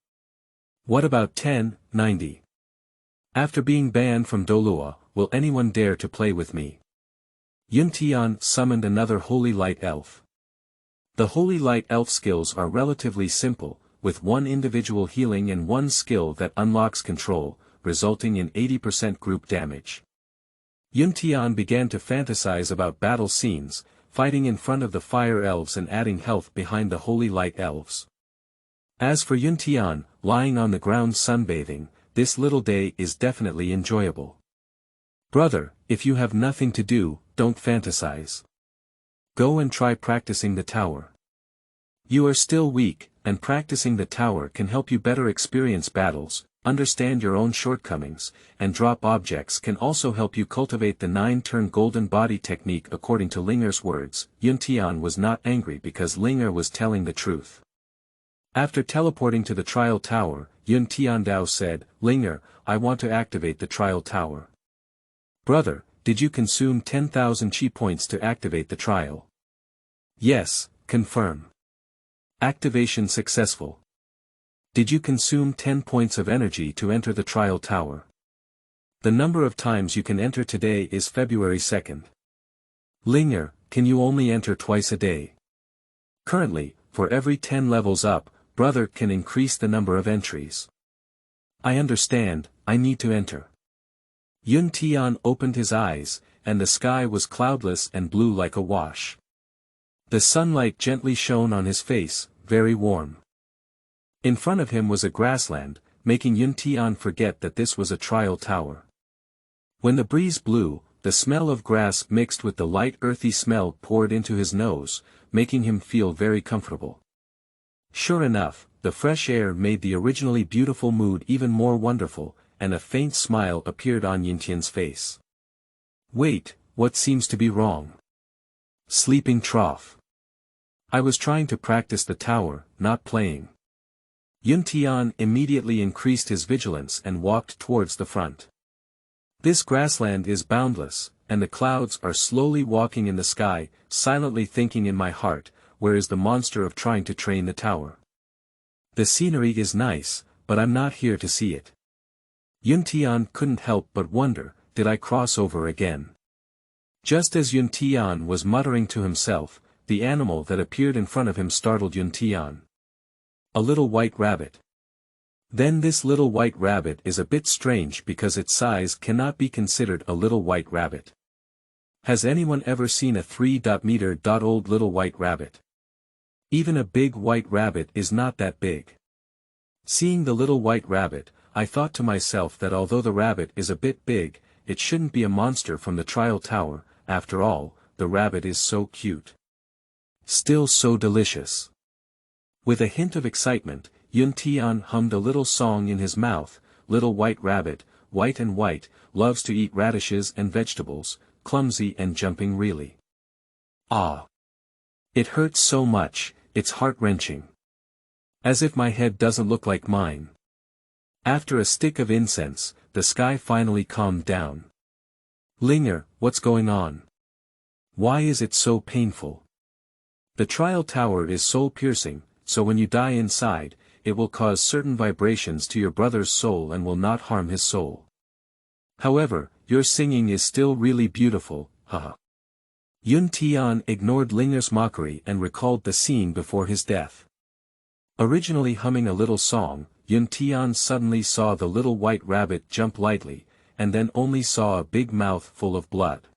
What about 10, 90? After being banned from Douluo, will anyone dare to play with me? Tian summoned another Holy Light Elf. The Holy Light Elf skills are relatively simple, with one individual healing and one skill that unlocks control, resulting in 80% group damage. Tian began to fantasize about battle scenes, fighting in front of the Fire Elves and adding health behind the Holy Light Elves. As for Tian, lying on the ground sunbathing, this little day is definitely enjoyable. Brother, if you have nothing to do, don't fantasize. Go and try practicing the tower. You are still weak, and practicing the tower can help you better experience battles, understand your own shortcomings, and drop objects can also help you cultivate the 9-turn golden body technique. According to Linger's words, Tian was not angry because Linger was telling the truth. After teleporting to the trial tower, Tian Dao said, Linger, I want to activate the trial tower. Brother, did you consume 10,000 chi points to activate the trial? Yes, confirm. Activation successful. Did you consume 10 points of energy to enter the trial tower? The number of times you can enter today is February 2nd. Linger, can you only enter twice a day? Currently, for every 10 levels up, brother can increase the number of entries. I understand, I need to enter. Tian opened his eyes, and the sky was cloudless and blue like a wash. The sunlight gently shone on his face, very warm. In front of him was a grassland, making Tian forget that this was a trial tower. When the breeze blew, the smell of grass mixed with the light earthy smell poured into his nose, making him feel very comfortable. Sure enough, the fresh air made the originally beautiful mood even more wonderful, and a faint smile appeared on Tian's face. Wait, what seems to be wrong? Sleeping trough. I was trying to practice the tower, not playing. Tian immediately increased his vigilance and walked towards the front. This grassland is boundless, and the clouds are slowly walking in the sky, silently thinking in my heart, where is the monster of trying to train the tower? The scenery is nice, but I'm not here to see it. Tian couldn't help but wonder, did I cross over again? Just as Tian was muttering to himself, the animal that appeared in front of him startled Tian. A little white rabbit. Then this little white rabbit is a bit strange because its size cannot be considered a little white rabbit. Has anyone ever seen a 3-meter old little white rabbit? Even a big white rabbit is not that big. Seeing the little white rabbit, I thought to myself that although the rabbit is a bit big, it shouldn't be a monster from the trial tower. After all, the rabbit is so cute. Still so delicious. With a hint of excitement, Tian hummed a little song in his mouth. Little white rabbit, white and white, loves to eat radishes and vegetables, clumsy and jumping really. Ah! It hurts so much, it's heart-wrenching. As if my head doesn't look like mine. After a stick of incense, the sky finally calmed down. Linger, what's going on? Why is it so painful? The trial tower is soul-piercing, so when you die inside, it will cause certain vibrations to your brother's soul and will not harm his soul. However, your singing is still really beautiful, haha. Tian ignored Linger's mockery and recalled the scene before his death. Originally humming a little song, Tian suddenly saw the little white rabbit jump lightly, and then only saw a big mouth full of blood.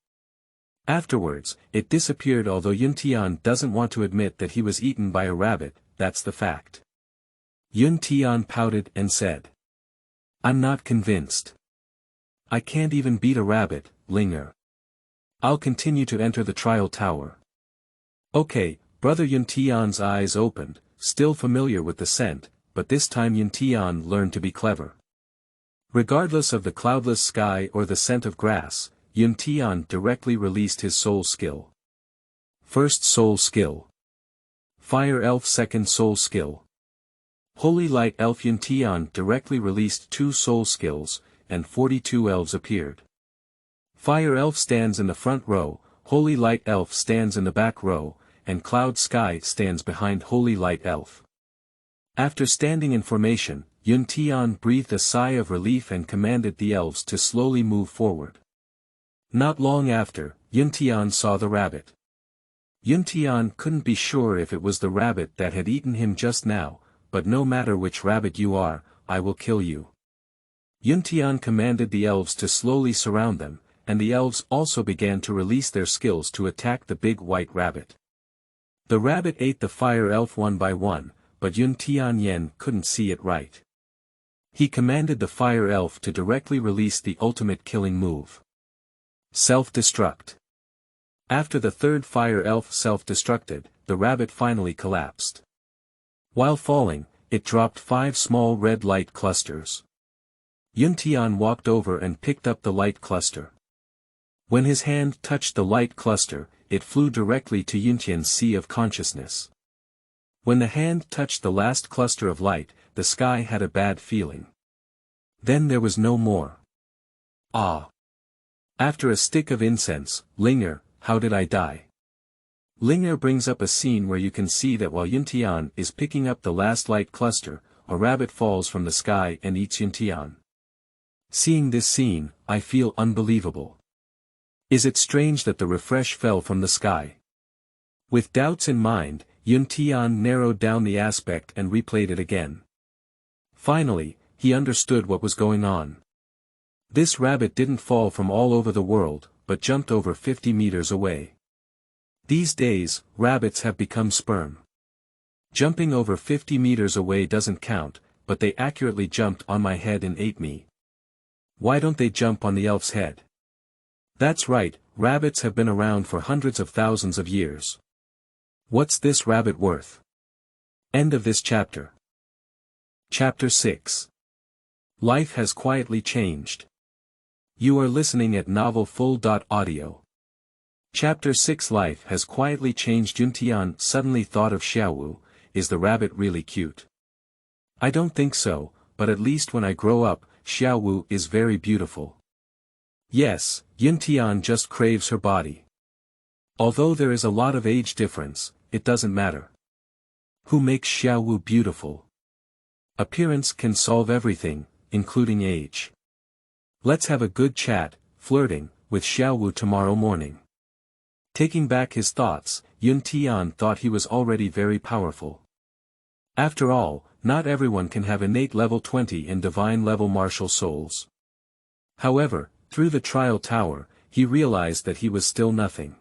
Afterwards, it disappeared. Although Tian doesn't want to admit that he was eaten by a rabbit, that's the fact. Tian pouted and said, I'm not convinced. I can't even beat a rabbit, Linger. I'll continue to enter the trial tower. Okay, brother. Tian's eyes opened, still familiar with the scent, but this time Tian learned to be clever. Regardless of the cloudless sky or the scent of grass, Tian directly released his soul skill. First soul skill. Fire Elf. Second soul skill. Holy Light Elf Yun Tian directly released 2 soul skills, and 42 elves appeared. Fire Elf stands in the front row, Holy Light Elf stands in the back row, and Cloud Sky stands behind Holy Light Elf. After standing in formation, Yun Tian breathed a sigh of relief and commanded the elves to slowly move forward. Not long after, Yun Tian saw the rabbit. Yun Tian couldn't be sure if it was the rabbit that had eaten him just now, but no matter which rabbit you are, I will kill you. Yun Tian commanded the elves to slowly surround them, and the elves also began to release their skills to attack the big white rabbit. The rabbit ate the fire elf one by one, but Yun Tian couldn't see it right. He commanded the fire elf to directly release the ultimate killing move. Self-destruct. After the third fire elf self-destructed, the rabbit finally collapsed. While falling, it dropped 5 small red light clusters. Yun Tian walked over and picked up the light cluster. When his hand touched the light cluster, it flew directly to Yun Tian's sea of consciousness. When the hand touched the last cluster of light, the sky had a bad feeling. Then there was no more. Ah! After a stick of incense, Linger, how did I die? Linger brings up a scene where you can see that while Yun Tian is picking up the last light cluster, a rabbit falls from the sky and eats Yun Tian. Seeing this scene, I feel unbelievable. Is it strange that the refresh fell from the sky? With doubts in mind, Yun Tian narrowed down the aspect and replayed it again. Finally, he understood what was going on. This rabbit didn't fall from all over the world, but jumped over 50 meters away. These days, rabbits have become sperm. Jumping over 50 meters away doesn't count, but they accurately jumped on my head and ate me. Why don't they jump on the elf's head? That's right, rabbits have been around for hundreds of thousands of years. What's this rabbit worth? End of this chapter. Chapter 6. Life has quietly changed. You are listening at novelfull.audio. Chapter 6. Life has quietly changed. Yun Tian suddenly thought of Xiaowu. Is the rabbit really cute? I don't think so, but at least when I grow up, Xiaowu is very beautiful. Yes, Yun Tian just craves her body. Although there is a lot of age difference, it doesn't matter. Who makes Xiaowu beautiful? Appearance can solve everything, including age. Let's have a good chat, flirting, with Xiaowu tomorrow morning. Taking back his thoughts, Yun Tian thought he was already very powerful. After all, not everyone can have innate level 20 and divine level martial souls. However, through the trial tower, he realized that he was still nothing.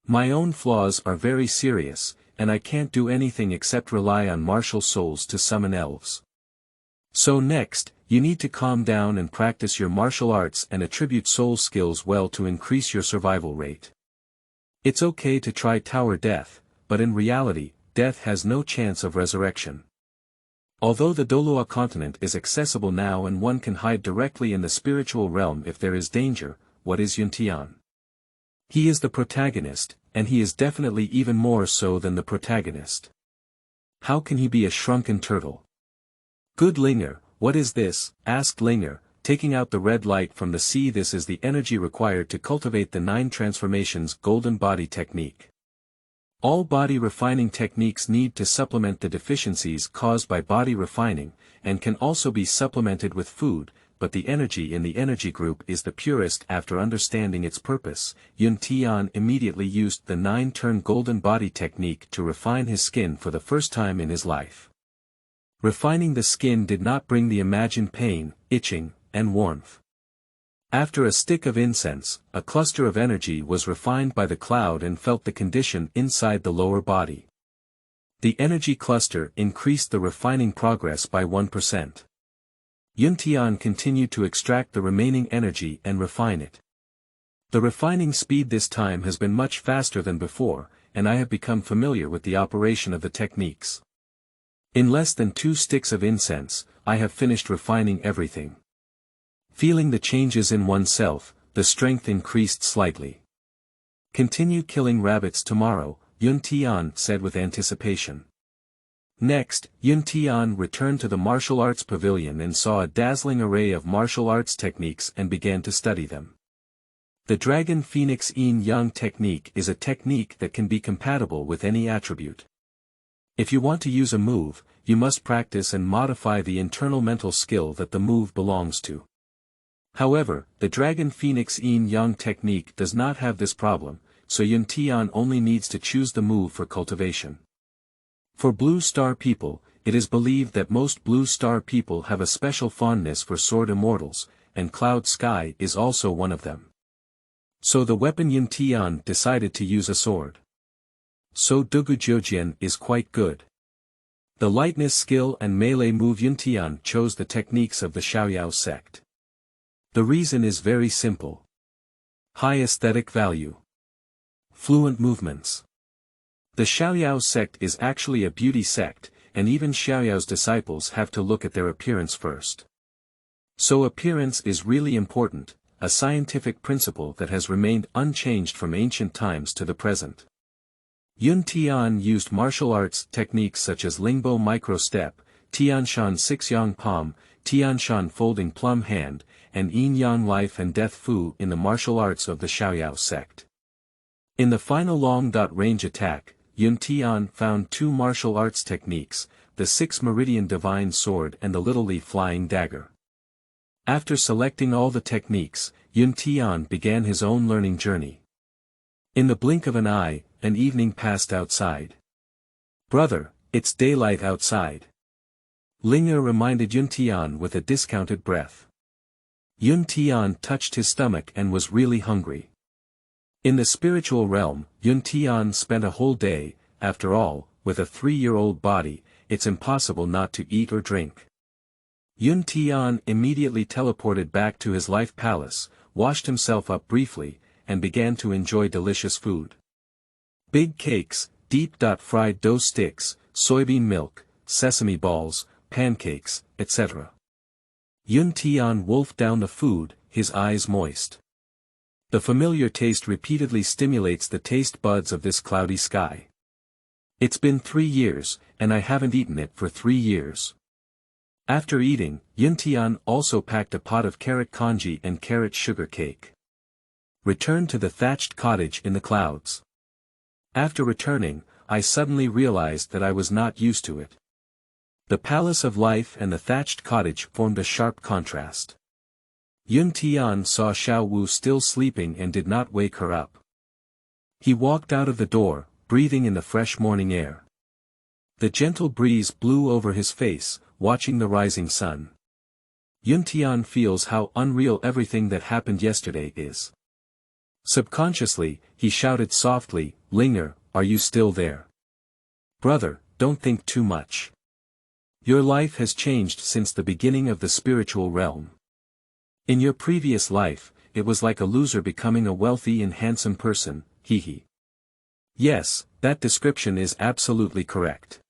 My own flaws are very serious, and I can't do anything except rely on martial souls to summon elves. So next, you need to calm down and practice your martial arts and attribute soul skills well to increase your survival rate. It's okay to try tower death, but in reality, death has no chance of resurrection. Although the Douluo continent is accessible now and one can hide directly in the spiritual realm if there is danger, what is Yun Tian? He is the protagonist, and he is definitely even more so than the protagonist. How can he be a shrunken turtle? Good Linger, what is this? Asked Linger, taking out the red light from the sea. This is the energy required to cultivate the 9 transformations golden body technique. All body refining techniques need to supplement the deficiencies caused by body refining, and can also be supplemented with food, but the energy in the energy group is the purest. After understanding its purpose, Yun Tian immediately used the 9-turn golden body technique to refine his skin for the first time in his life. Refining the skin did not bring the imagined pain, itching, and warmth. After a stick of incense, a cluster of energy was refined by the cloud and felt the condition inside the lower body. The energy cluster increased the refining progress by 1%. Yun Tian continued to extract the remaining energy and refine it. The refining speed this time has been much faster than before, and I have become familiar with the operation of the techniques. In less than 2 sticks of incense, I have finished refining everything. Feeling the changes in oneself, the strength increased slightly. Continue killing rabbits tomorrow, Yun Tian said with anticipation. Next, Yun Tian returned to the martial arts pavilion and saw a dazzling array of martial arts techniques and began to study them. The Dragon Phoenix Yin-Yang technique is a technique that can be compatible with any attribute. If you want to use a move, you must practice and modify the internal mental skill that the move belongs to. However, the Dragon Phoenix Yin-Yang technique does not have this problem, so Yun Tian only needs to choose the move for cultivation. For Blue Star people, it is believed that most Blue Star people have a special fondness for sword immortals, and Cloud Sky is also one of them. So the weapon Yun Tian decided to use a sword. So Dugu Jiujian is quite good. The lightness skill and melee move Yun Tian chose the techniques of the Xiaowu sect. The reason is very simple. High aesthetic value. Fluent movements. The Xiaowu sect is actually a beauty sect, and even Xiaoyu's disciples have to look at their appearance first. So appearance is really important, a scientific principle that has remained unchanged from ancient times to the present. Yun Tian used martial arts techniques such as Lingbo micro-step, Tianshan six-yang palm, Tianshan folding plum hand, and Yin-Yang life and death fu in the martial arts of the Xiaowu sect. In the final long-range attack, Yun Tian found two martial arts techniques, the six-meridian divine sword and the little leaf flying dagger. After selecting all the techniques, Yun Tian began his own learning journey. In the blink of an eye, an evening passed outside. "Brother, it's daylight outside." Ling'er reminded Yun Tian with a discounted breath. Yun Tian touched his stomach and was really hungry. In the spiritual realm, Yun Tian spent a whole day. After all, with a 3-year-old body, it's impossible not to eat or drink. Yun Tian immediately teleported back to his life palace, washed himself up briefly, and began to enjoy delicious food. Big cakes, deep-fried dough sticks, soybean milk, sesame balls, pancakes, etc. Yun Tian wolfed down the food, his eyes moist. The familiar taste repeatedly stimulates the taste buds of this cloudy sky. It's been 3 years, and I haven't eaten it for 3 years. After eating, Yun Tian also packed a pot of carrot congee and carrot sugar cake. Returned to the thatched cottage in the clouds. After returning, I suddenly realized that I was not used to it. The palace of life and the thatched cottage formed a sharp contrast. Yun Tian saw Xiaowu still sleeping and did not wake her up. He walked out of the door, breathing in the fresh morning air. The gentle breeze blew over his face, watching the rising sun. Yun Tian feels how unreal everything that happened yesterday is. Subconsciously, he shouted softly, "Ling'er, are you still there? Brother, don't think too much. Your life has changed since the beginning of the spiritual realm. In your previous life, it was like a loser becoming a wealthy and handsome person, hee. Yes, that description is absolutely correct.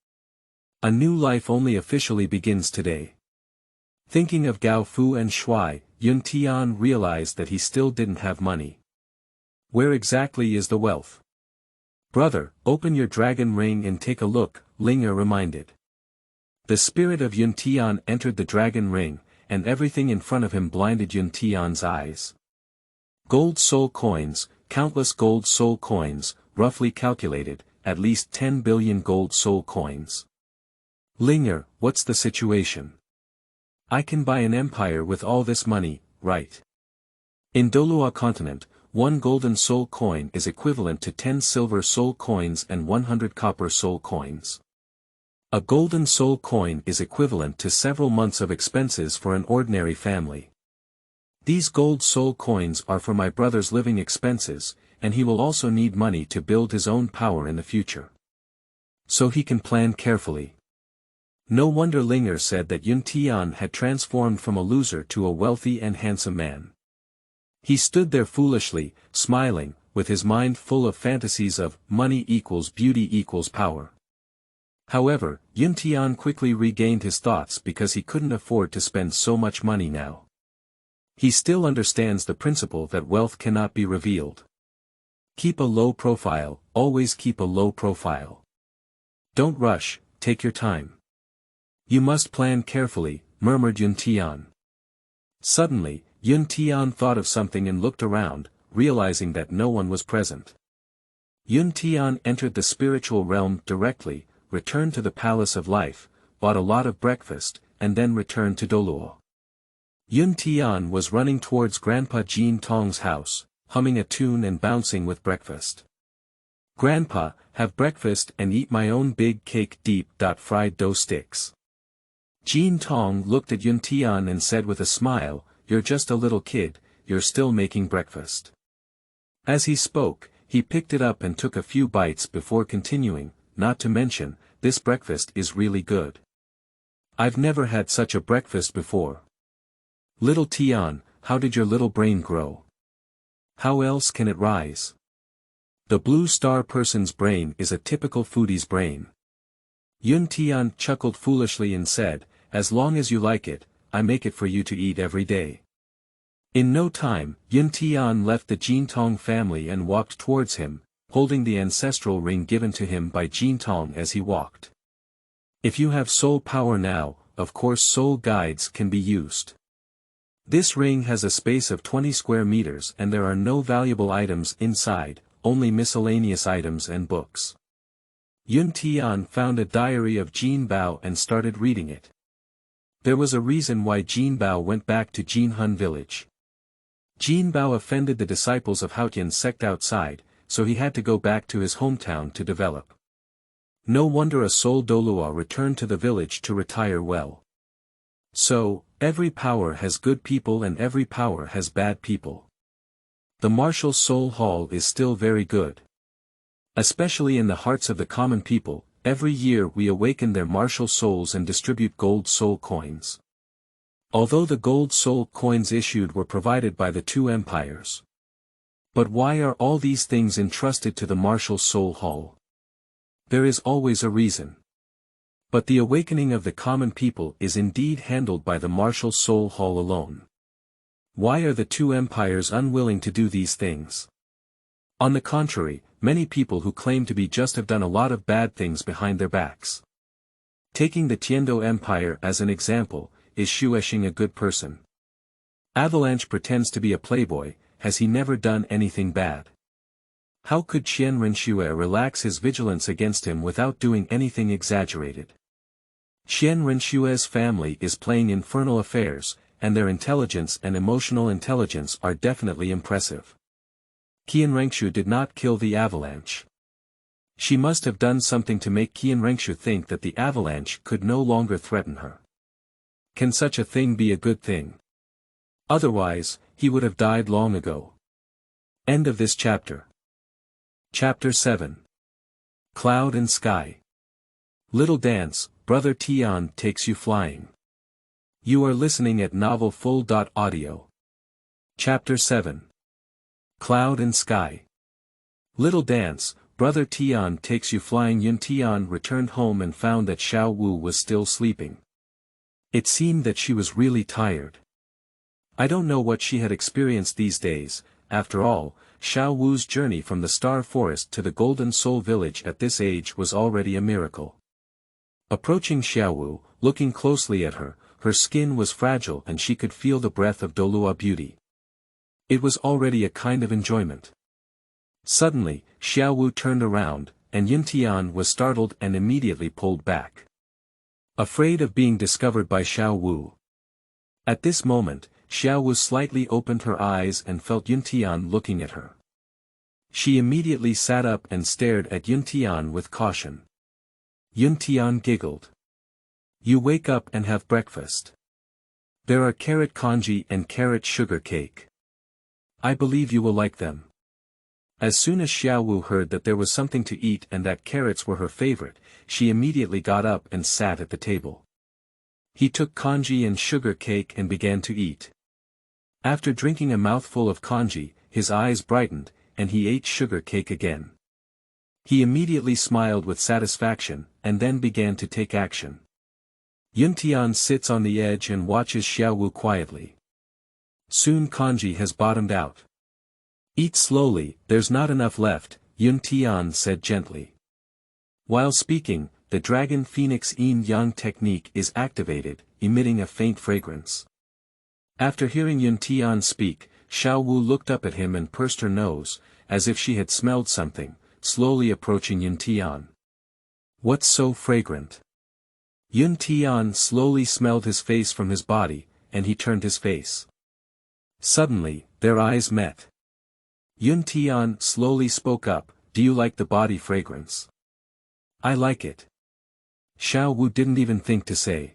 A new life only officially begins today." Thinking of Gao Fu and Shuai, Yun Tian realized that he still didn't have money. Where exactly is the wealth? "Brother, open your dragon ring and take a look," Ling'er reminded. The spirit of Yun Tian entered the dragon ring, and everything in front of him blinded Yun Tian's eyes. Gold soul coins, countless gold soul coins, roughly calculated, at least 10 billion gold soul coins. "Ling'er, what's the situation? I can buy an empire with all this money, right? In Douluo continent, 1 golden soul coin is equivalent to 10 silver soul coins and 100 copper soul coins. A golden soul coin is equivalent to several months of expenses for an ordinary family. These gold soul coins are for my brother's living expenses, and he will also need money to build his own power in the future. So he can plan carefully." No wonder Ling'er said that Yun Tian had transformed from a loser to a wealthy and handsome man. He stood there foolishly, smiling, with his mind full of fantasies of money equals beauty equals power. However, Yun Tian quickly regained his thoughts because he couldn't afford to spend so much money now. He still understands the principle that wealth cannot be revealed. Keep a low profile, always keep a low profile. Don't rush, take your time. You must plan carefully, murmured Yun Tian. Suddenly, Yun Tian thought of something and looked around, realizing that no one was present. Yun Tian entered the spiritual realm directly, returned to the Palace of Life, bought a lot of breakfast, and then returned to Douluo. Yun Tian was running towards Grandpa Jin Tong's house, humming a tune and bouncing with breakfast. Grandpa, have breakfast and eat my own big cake fried dough sticks. Jin Tong looked at Yun Tian and said with a smile, you're just a little kid, you're still making breakfast. As he spoke, he picked it up and took a few bites before continuing, not to mention, this breakfast is really good. I've never had such a breakfast before. Little Tian, how did your little brain grow? How else can it rise? The blue star person's brain is a typical foodie's brain. Yun Tian chuckled foolishly and said, as long as you like it, I make it for you to eat every day. In no time, Yun Tian left the Jin Tong family and walked towards him, holding the ancestral ring given to him by Jin Tong as he walked. If you have soul power now, of course soul guides can be used. This ring has a space of 20 square meters and there are no valuable items inside, only miscellaneous items and books. Yun Tian found a diary of Jin Bao and started reading it. There was a reason why Jin Bao went back to Jinhun village. Jin Bao offended the disciples of Haotian's sect outside, so he had to go back to his hometown to develop. No wonder a soul Douluo returned to the village to retire well. So, every power has good people and every power has bad people. The martial soul hall is still very good. Especially in the hearts of the common people, every year we awaken their martial souls and distribute gold soul coins. Although the gold soul coins issued were provided by the two empires. But why are all these things entrusted to the martial soul hall? There is always a reason. But the awakening of the common people is indeed handled by the martial soul hall alone. Why are the two empires unwilling to do these things? On the contrary, many people who claim to be just have done a lot of bad things behind their backs. Taking the Tiange Empire as an example, is Shueshing a good person? Avalanche pretends to be a playboy, has he never done anything bad? How could Qian Renxue relax his vigilance against him without doing anything exaggerated? Qian Renshue's family is playing infernal affairs, and their intelligence and emotional intelligence are definitely impressive. Qian Renxue did not kill the avalanche. She must have done something to make Qian Renxue think that the avalanche could no longer threaten her. Can such a thing be a good thing? Otherwise, he would have died long ago. End of this chapter. Chapter 7. Cloud and Sky. Little Dance, Brother Tian takes you flying. You are listening at novelfull.audio. Chapter 7. Cloud and Sky. Little Dance, Brother Tian takes you flying. Yun Tian returned home and found that Xiaowu was still sleeping. It seemed that she was really tired. I don't know what she had experienced these days. After all, Xiaowu's journey from the Star Forest to the Golden Soul Village at this age was already a miracle. Approaching Xiaowu, looking closely at her, her skin was fragile and she could feel the breath of Douluo beauty. It was already a kind of enjoyment. Suddenly, Xiaowu turned around, and Yun Tian was startled and immediately pulled back. Afraid of being discovered by Xiaowu. At this moment, Xiaowu slightly opened her eyes and felt Yun Tian looking at her. She immediately sat up and stared at Yun Tian with caution. Yun Tian giggled. You wake up and have breakfast. There are carrot congee and carrot sugar cake. I believe you will like them. As soon as Xiaowu heard that there was something to eat and that carrots were her favorite, she immediately got up and sat at the table. He took congee and sugar cake and began to eat. After drinking a mouthful of congee, his eyes brightened, and he ate sugar cake again. He immediately smiled with satisfaction, and then began to take action. Yun Tian sits on the edge and watches Xiaowu quietly. Soon congee has bottomed out. Eat slowly, there's not enough left, Yun Tian said gently. While speaking, the dragon phoenix yin-yang technique is activated, emitting a faint fragrance. After hearing Yun Tian speak, Xiaowu looked up at him and pursed her nose, as if she had smelled something, slowly approaching Yun Tian. What's so fragrant? Yun Tian slowly smelled his face from his body, and he turned his face. Suddenly, their eyes met. Yun Tian slowly spoke up, "Do you like the body fragrance?" "I like it." Xiaowu didn't even think to say.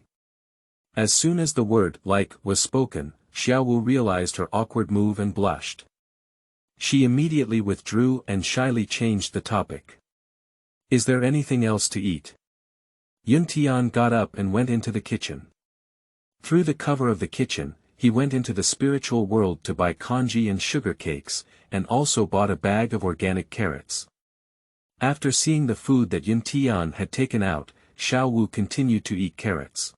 As soon as the word "like" was spoken, Xiaowu realized her awkward move and blushed. She immediately withdrew and shyly changed the topic. "Is there anything else to eat?" Yun Tian got up and went into the kitchen. Through the cover of the kitchen, he went into the spiritual world to buy congee and sugar cakes, and also bought a bag of organic carrots. After seeing the food that Yun Tian had taken out, Xiaowu continued to eat carrots.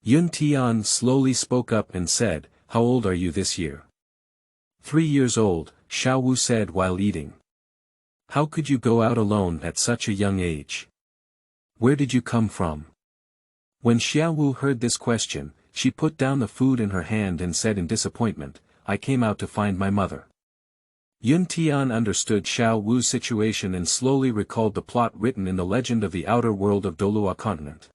Yun Tian slowly spoke up and said, "How old are you this year?" 3 years old, Xiaowu said while eating. "How could you go out alone at such a young age? Where did you come from?" When Xiaowu heard this question, she put down the food in her hand and said in disappointment, "I came out to find my mother." Yun Tian understood Xiaowu's situation and slowly recalled the plot written in the legend of the outer world of Douluo continent.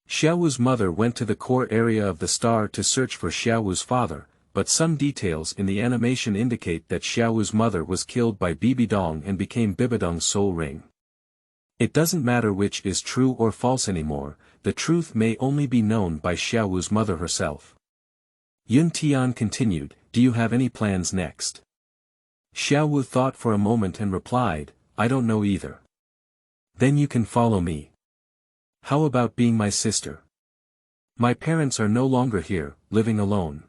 Xiaowu's mother went to the core area of the star to search for Xiaowu's father, but some details in the animation indicate that Xiaowu's mother was killed by Bibidong and became Bibidong's soul ring. It doesn't matter which is true or false anymore, the truth may only be known by Xiaowu's mother herself. Yun Tian continued, "Do you have any plans next?" Xiaowu thought for a moment and replied, "I don't know either." "Then you can follow me. How about being my sister? My parents are no longer here, living alone."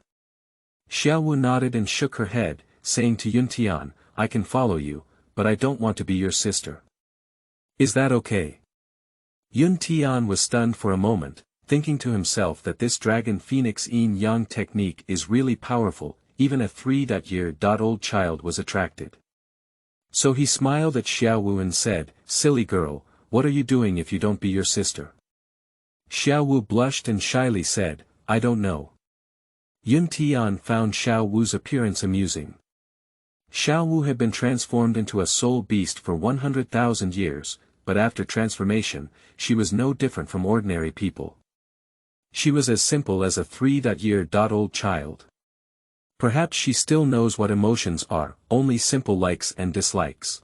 Xiaowu nodded and shook her head, saying to Yun Tian, "I can follow you, but I don't want to be your sister. Is that okay?" Yun Tian was stunned for a moment, thinking to himself that this dragon phoenix yin-yang technique is really powerful, even a 3-year-old child was attracted. So he smiled at Xiaowu and said, "Silly girl, what are you doing if you don't be your sister?" Xiaowu blushed and shyly said, "I don't know." Yun Tian found Xiaowu's appearance amusing. Xiaowu had been transformed into a soul beast for 100,000 years, but after transformation, she was no different from ordinary people. She was as simple as a 3-year-old child. Perhaps she still knows what emotions are, only simple likes and dislikes.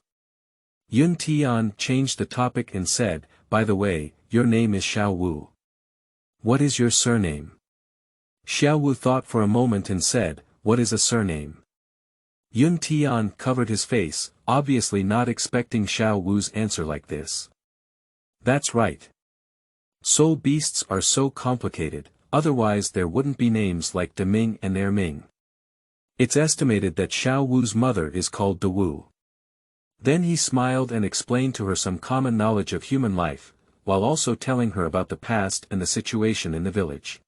Yun Tian changed the topic and said, "By the way, your name is Xiaowu. What is your surname?" Xiaowu thought for a moment and said, "What is a surname?" Yun Tian covered his face, obviously not expecting Xiaowu's answer like this. "That's right. Soul beasts are so complicated, otherwise there wouldn't be names like Deming and Erming. It's estimated that Xiaowu's mother is called Dewu." Then he smiled and explained to her some common knowledge of human life, while also telling her about the past and the situation in the village.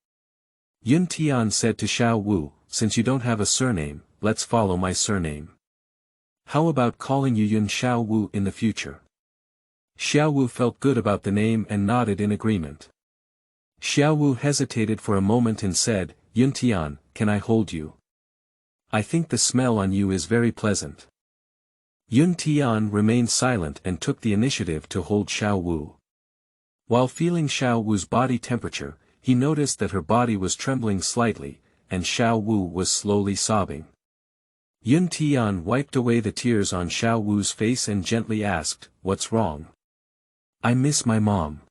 Yun Tian said to Xiaowu, "Since you don't have a surname, let's follow my surname. How about calling you Yun Xiaowu in the future?" Xiaowu felt good about the name and nodded in agreement. Xiaowu hesitated for a moment and said, "Yun Tian, can I hold you? I think the smell on you is very pleasant." Yun Tian remained silent and took the initiative to hold Xiaowu. While feeling Xiaowu's body temperature, he noticed that her body was trembling slightly, and Xiaowu was slowly sobbing. Yun Tian wiped away the tears on Xiaowu's face and gently asked, "What's wrong?" "I miss my mom."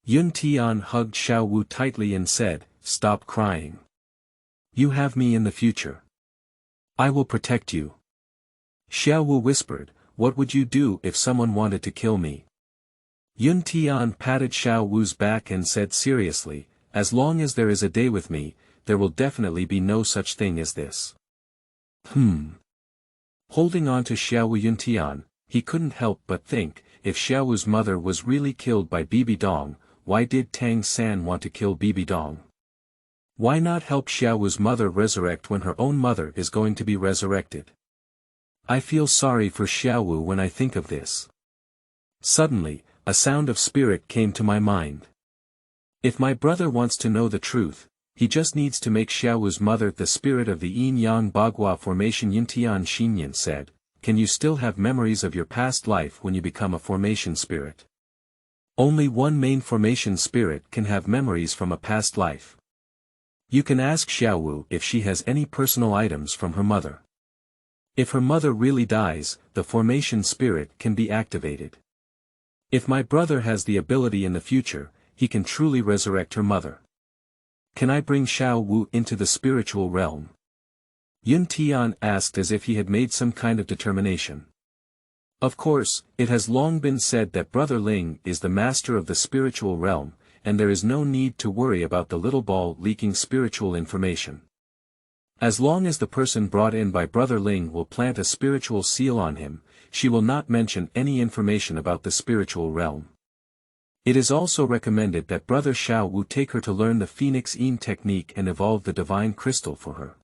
Yun Tian hugged Xiaowu tightly and said, "Stop crying. You have me in the future. I will protect you." Xiaowu whispered, "What would you do if someone wanted to kill me?" Yun Tian patted Xiaowu's back and said seriously, "As long as there is a day with me, there will definitely be no such thing as this." Holding on to Xiaowu Yun Tian, he couldn't help but think, if Xiaowu's mother was really killed by Bibidong, why did Tang San want to kill Bibidong? Why not help Xiaowu's mother resurrect when her own mother is going to be resurrected? I feel sorry for Xiaowu when I think of this. Suddenly, a sound of spirit came to my mind. If my brother wants to know the truth, he just needs to make Xiaowu's mother the spirit of the Yin-Yang Bagua formation. Tian Xinyan said, can you still have memories of your past life when you become a formation spirit? Only one main formation spirit can have memories from a past life. You can ask Xiaowu if she has any personal items from her mother. If her mother really dies, the formation spirit can be activated. If my brother has the ability in the future, he can truly resurrect her mother. Can I bring Xiaowu into the spiritual realm? Yun Tian asked as if he had made some kind of determination. Of course, it has long been said that Brother Ling is the master of the spiritual realm, and there is no need to worry about the little ball leaking spiritual information. As long as the person brought in by Brother Ling will plant a spiritual seal on him, she will not mention any information about the spiritual realm. It is also recommended that Brother Xiaowu take her to learn the Phoenix Eam technique and evolve the divine crystal for her.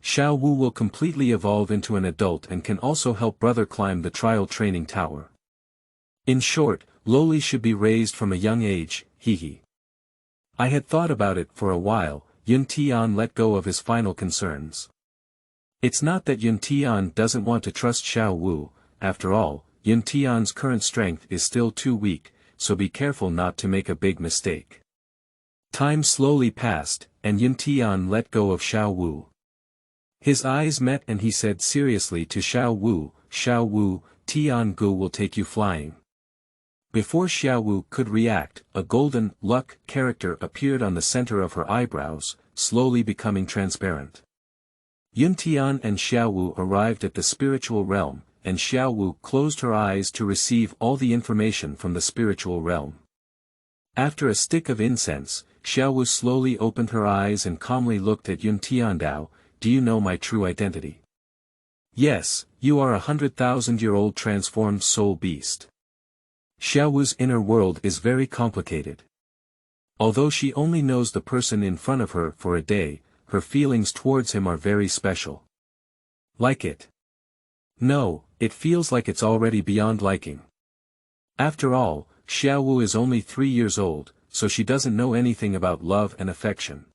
Xiaowu will completely evolve into an adult and can also help brother climb the trial training tower. In short, Loli should be raised from a young age, hehe. I had thought about it for a while. Yun Tian let go of his final concerns. It's not that Yun Tian doesn't want to trust Xiaowu, after all, Yun Tian's current strength is still too weak, so be careful not to make a big mistake. Time slowly passed, and Yun Tian let go of Xiaowu. His eyes met and he said seriously to Xiaowu, Xiaowu, Tiange will take you flying. Before Xiaowu could react, a golden luck character appeared on the center of her eyebrows, slowly becoming transparent. Yun Tian and Xiaowu arrived at the spiritual realm, and Xiaowu closed her eyes to receive all the information from the spiritual realm. After a stick of incense, Xiaowu slowly opened her eyes and calmly looked at Yun Tiandao. Do you know my true identity? Yes, you are 100,000-year-old transformed soul beast. Xiaowu's inner world is very complicated. Although she only knows the person in front of her for a day, her feelings towards him are very special. Like it? No, it feels like it's already beyond liking. After all, Xiaowu is only 3 years old, so she doesn't know anything about love and affection.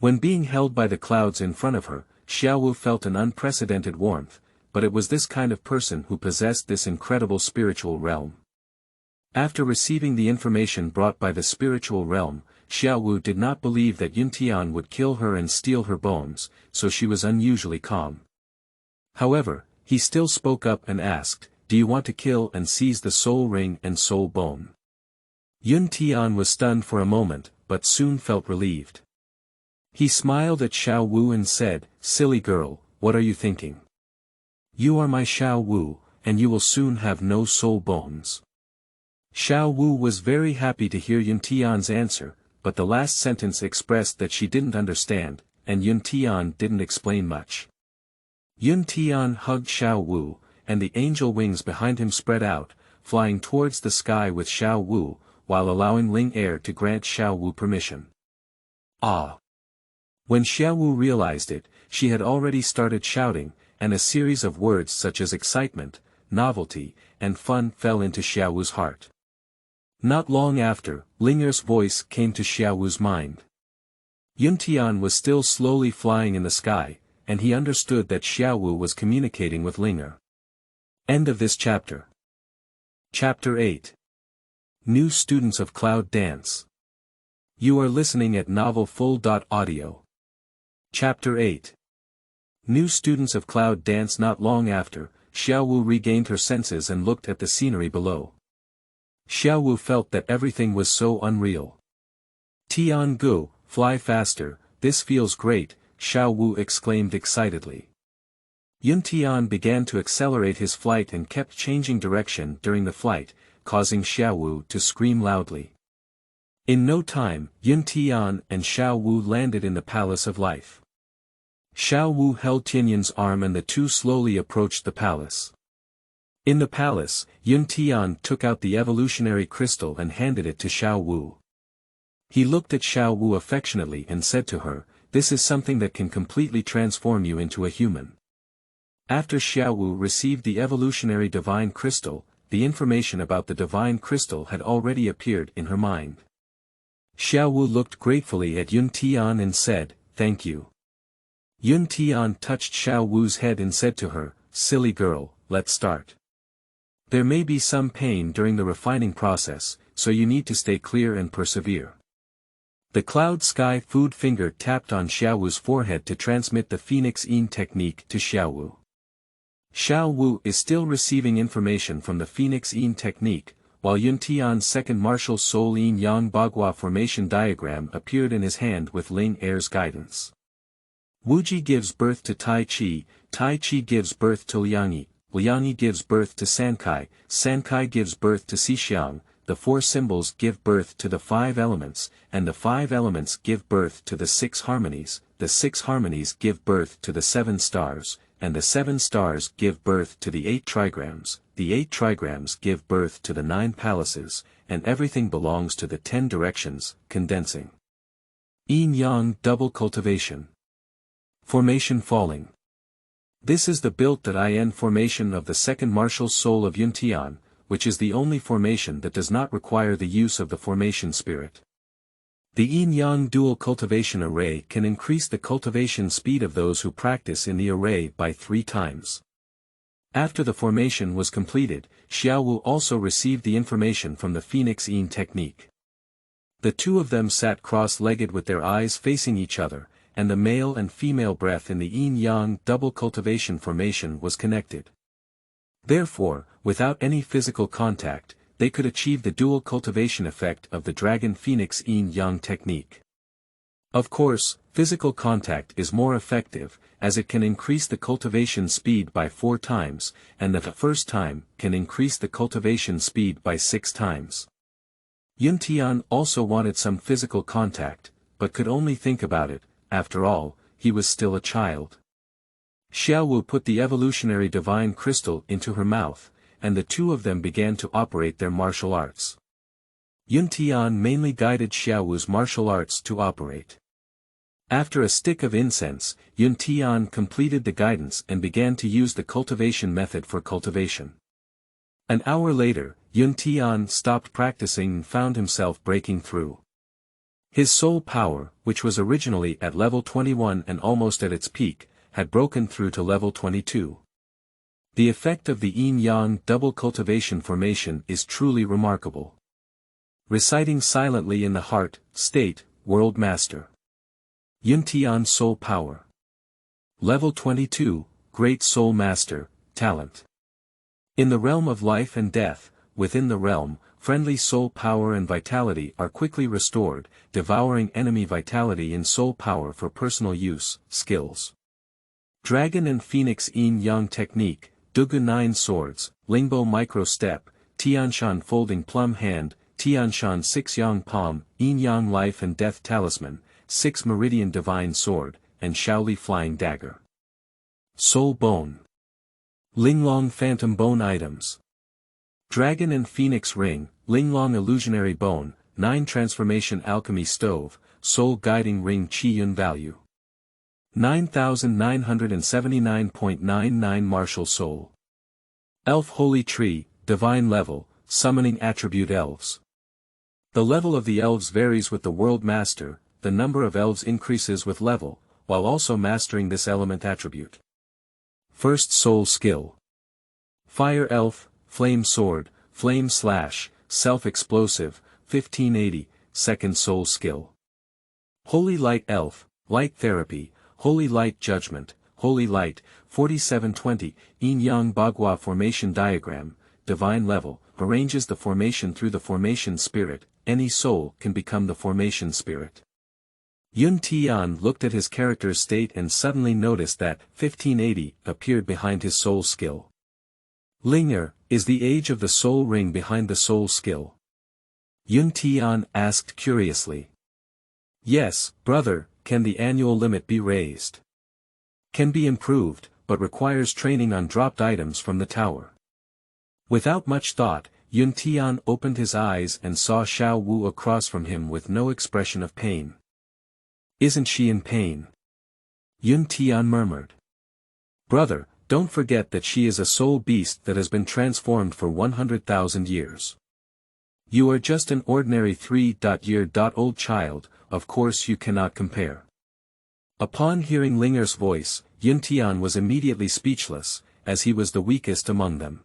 When being held by the clouds in front of her, Xiaowu felt an unprecedented warmth, but it was this kind of person who possessed this incredible spiritual realm. After receiving the information brought by the spiritual realm, Xiaowu did not believe that Yun Tian would kill her and steal her bones, so she was unusually calm. However, he still spoke up and asked, do you want to kill and seize the soul ring and soul bone? Yun Tian was stunned for a moment, but soon felt relieved. He smiled at Xiaowu and said, silly girl, what are you thinking? You are my Xiaowu, and you will soon have no soul bones. Xiaowu was very happy to hear Yun Tian's answer, but the last sentence expressed that she didn't understand, and Yun Tian didn't explain much. Yun Tian hugged Xiaowu, and the angel wings behind him spread out, flying towards the sky with Xiaowu, while allowing Ling Air to grant Xiaowu permission. Ah! When Xiaowu realized it, she had already started shouting, and a series of words such as excitement, novelty, and fun fell into Xiaowu's heart. Not long after, Linger's voice came to Xiaowu's mind. Yun Tian was still slowly flying in the sky, and he understood that Xiaowu was communicating with Linger. End of this chapter. Chapter 8. New Students of Cloud Dance. You are listening at novelfull.audio. Chapter 8. New Students of Cloud Dance. Not long after, Xiaowu regained her senses and looked at the scenery below. Xiaowu felt that everything was so unreal. Tiange, fly faster, this feels great, Xiaowu exclaimed excitedly. Yun Tian began to accelerate his flight and kept changing direction during the flight, causing Xiaowu to scream loudly. In no time, Yun Tian and Xiaowu landed in the Palace of Life. Xiaowu held Tianyan's arm and the two slowly approached the palace. In the palace, Yun Tian took out the evolutionary crystal and handed it to Xiaowu. He looked at Xiaowu affectionately and said to her, this is something that can completely transform you into a human. After Xiaowu received the evolutionary divine crystal, the information about the divine crystal had already appeared in her mind. Xiaowu looked gratefully at Yun Tian and said, "Thank you." Yun Tian touched Xiaowu's head and said to her, "Silly girl, let's start. There may be some pain during the refining process, so you need to stay clear and persevere." The cloud sky food finger tapped on Xiaowu's forehead to transmit the Phoenix Yin technique to Xiaowu. Xiaowu is still receiving information from the Phoenix Yin technique, while Yun Tian's second martial soul Yin Yang Bagua formation diagram appeared in his hand with Ling Er's guidance. Wuji gives birth to Tai Chi, Tai Chi gives birth to Liangyi, Liangyi gives birth to Sankai, Sankai gives birth to Xixiang, the four symbols give birth to the five elements, and the five elements give birth to the six harmonies give birth to the 7 stars, and the 7 stars give birth to the 8 trigrams give birth to the 9 palaces, and everything belongs to the 10 directions, condensing. Yin-Yang double cultivation. Formation falling. This is the built-in formation of the second martial soul of Yun Tian, which is the only formation that does not require the use of the formation spirit. The yin-yang dual cultivation array can increase the cultivation speed of those who practice in the array by 3 times. After the formation was completed, Xiaowu also received the information from the Phoenix Yin technique. The two of them sat cross-legged with their eyes facing each other, and the male and female breath in the yin-yang double cultivation formation was connected. Therefore, without any physical contact, they could achieve the dual cultivation effect of the Dragon Phoenix Yin-Yang technique. Of course, physical contact is more effective, as it can increase the cultivation speed by 4 times, and the first time can increase the cultivation speed by 6 times. Yun Tian also wanted some physical contact, but could only think about it. After all, he was still a child. Xiaowu put the evolutionary divine crystal into her mouth, and the two of them began to operate their martial arts. Yun Tian mainly guided Xiaowu's martial arts to operate. After a stick of incense, Yun Tian completed the guidance and began to use the cultivation method for cultivation. An hour later, Yun Tian stopped practicing and found himself breaking through. His soul power, which was originally at level 21 and almost at its peak, had broken through to level 22. The effect of the yin-yang double cultivation formation is truly remarkable. Reciting silently in the heart, state, World Master. Yun Tian Soul Power. Level 22, Great Soul Master, Talent. In the realm of life and death, within the realm, friendly soul power and vitality are quickly restored, devouring enemy vitality in soul power for personal use, skills. Dragon and Phoenix Yin-Yang Technique, Dugu 9 Swords, Lingbo Micro Step, Tianshan Folding Plum Hand, Tianshan 6 Yang Palm, Yin-Yang Life and Death Talisman, 6 Meridian Divine Sword, and Shaoli Flying Dagger. Soul Bone. Linglong Phantom Bone Items. Dragon and Phoenix Ring, Linglong Illusionary Bone, 9 Transformation Alchemy Stove, Soul Guiding Ring Qi Yun Value. 9979.99 Martial Soul. Elf Holy Tree, Divine Level, Summoning Attribute Elves. The level of the elves varies with the World Master, the number of elves increases with level, while also mastering this element attribute. First Soul Skill. Fire Elf, Flame Sword, Flame Slash, Self-Explosive, 1580, Second Soul Skill. Holy Light Elf, Light Therapy, Holy Light Judgment, Holy Light, 4720, Yin-Yang Bagua Formation Diagram, Divine Level, arranges the formation through the formation spirit, any soul can become the formation spirit. Yun Tian looked at his character's state and suddenly noticed that 1580 appeared behind his soul skill. Linger, is the age of the soul ring behind the soul skill? Yun Tian asked curiously. Yes, brother, can the annual limit be raised? Can be improved, but requires training on dropped items from the tower. Without much thought, Yun Tian opened his eyes and saw Xiaowu across from him with no expression of pain. Isn't she in pain? Yun Tian murmured. Brother, Don't forget that she is a soul beast that has been transformed for 100,000 years. You are just an ordinary 3-year-old child, of course you cannot compare. Upon hearing Linger's voice, Tian was immediately speechless, as he was the weakest among them.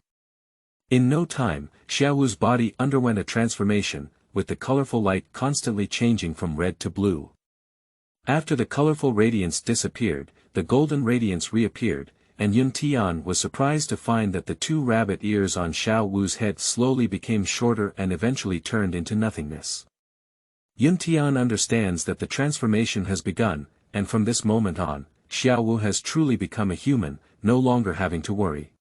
In no time, Xiaowu's body underwent a transformation, with the colorful light constantly changing from red to blue. After the colorful radiance disappeared, the golden radiance reappeared, and Tian was surprised to find that the two rabbit ears on Xiaowu's head slowly became shorter and eventually turned into nothingness. Tian understands that the transformation has begun, and from this moment on, Xiaowu has truly become a human, no longer having to worry.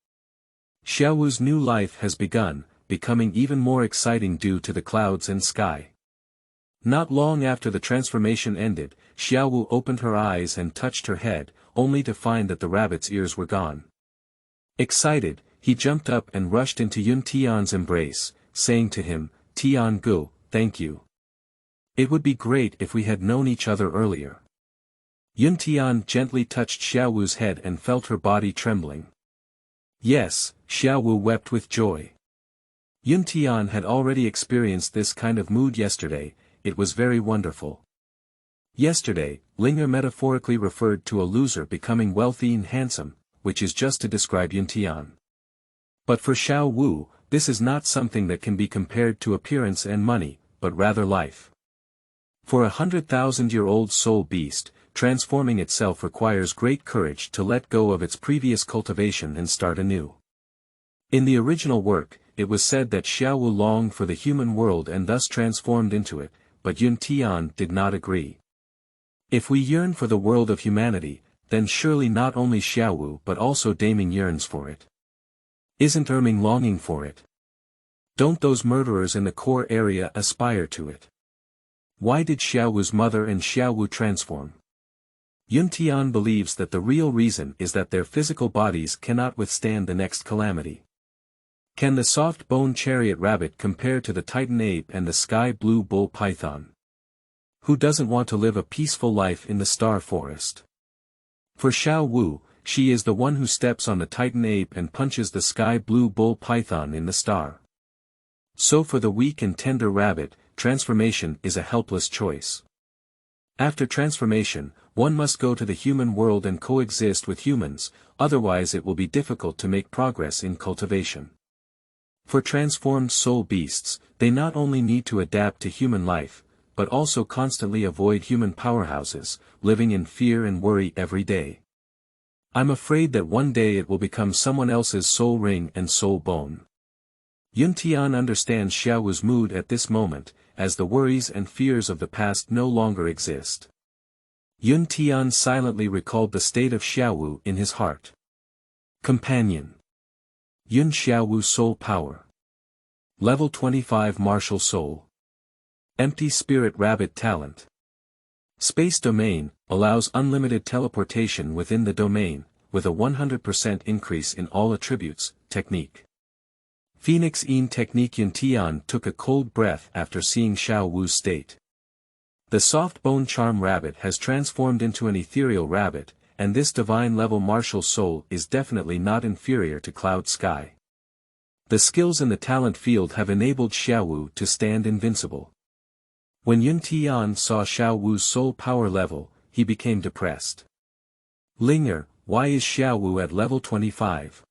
Xiaowu's new life has begun, becoming even more exciting due to the clouds and sky. Not long after the transformation ended, Xiaowu opened her eyes and touched her head, only to find that the rabbit's ears were gone. Excited, he jumped up and rushed into Tian's embrace, saying to him, "Tian Gu, thank you. It would be great if we had known each other earlier." Tian gently touched Xiaowu's head and felt her body trembling. Yes, Xiaowu wept with joy. Tian had already experienced this kind of mood yesterday, it was very wonderful. Yesterday, Linger metaphorically referred to a loser becoming wealthy and handsome, which is just to describe Tian. But for Xiaowu, this is not something that can be compared to appearance and money, but rather life. For 100,000-year-old soul beast, transforming itself requires great courage to let go of its previous cultivation and start anew. In the original work, it was said that Xiaowu longed for the human world and thus transformed into it, but Tian did not agree. If we yearn for the world of humanity, then surely not only Xiaowu but also Daming yearns for it. Isn't Erming longing for it? Don't those murderers in the core area aspire to it? Why did Xiaowu's mother and Xiaowu transform? Tian believes that the real reason is that their physical bodies cannot withstand the next calamity. Can the soft-boned chariot rabbit compare to the Titan ape and the sky-blue bull python? Who doesn't want to live a peaceful life in the star forest? For Xiaowu, she is the one who steps on the Titan ape and punches the sky-blue bull python in the star. So for the weak and tender rabbit, transformation is a helpless choice. After transformation, one must go to the human world and coexist with humans, otherwise it will be difficult to make progress in cultivation. For transformed soul beasts, they not only need to adapt to human life, but also constantly avoid human powerhouses, living in fear and worry every day. I'm afraid that one day it will become someone else's soul ring and soul bone. Tian understands Xiaowu's mood at this moment, as the worries and fears of the past no longer exist. Tian silently recalled the state of Xiaowu in his heart. Companion. Xiaowu Soul Power. Level 25 Martial Soul. Empty Spirit Rabbit Talent. Space Domain, allows unlimited teleportation within the domain, with a 100% increase in all attributes, technique. Phoenix In Technique. Tian took a cold breath after seeing Xiaowu's state. The soft bone charm rabbit has transformed into an ethereal rabbit, and this divine level martial soul is definitely not inferior to Cloud Sky. The skills in the talent field have enabled Xiaowu to stand invincible. When Tian saw Xiaowu's soul power level, he became depressed. Linger, why is Xiaowu at level 25?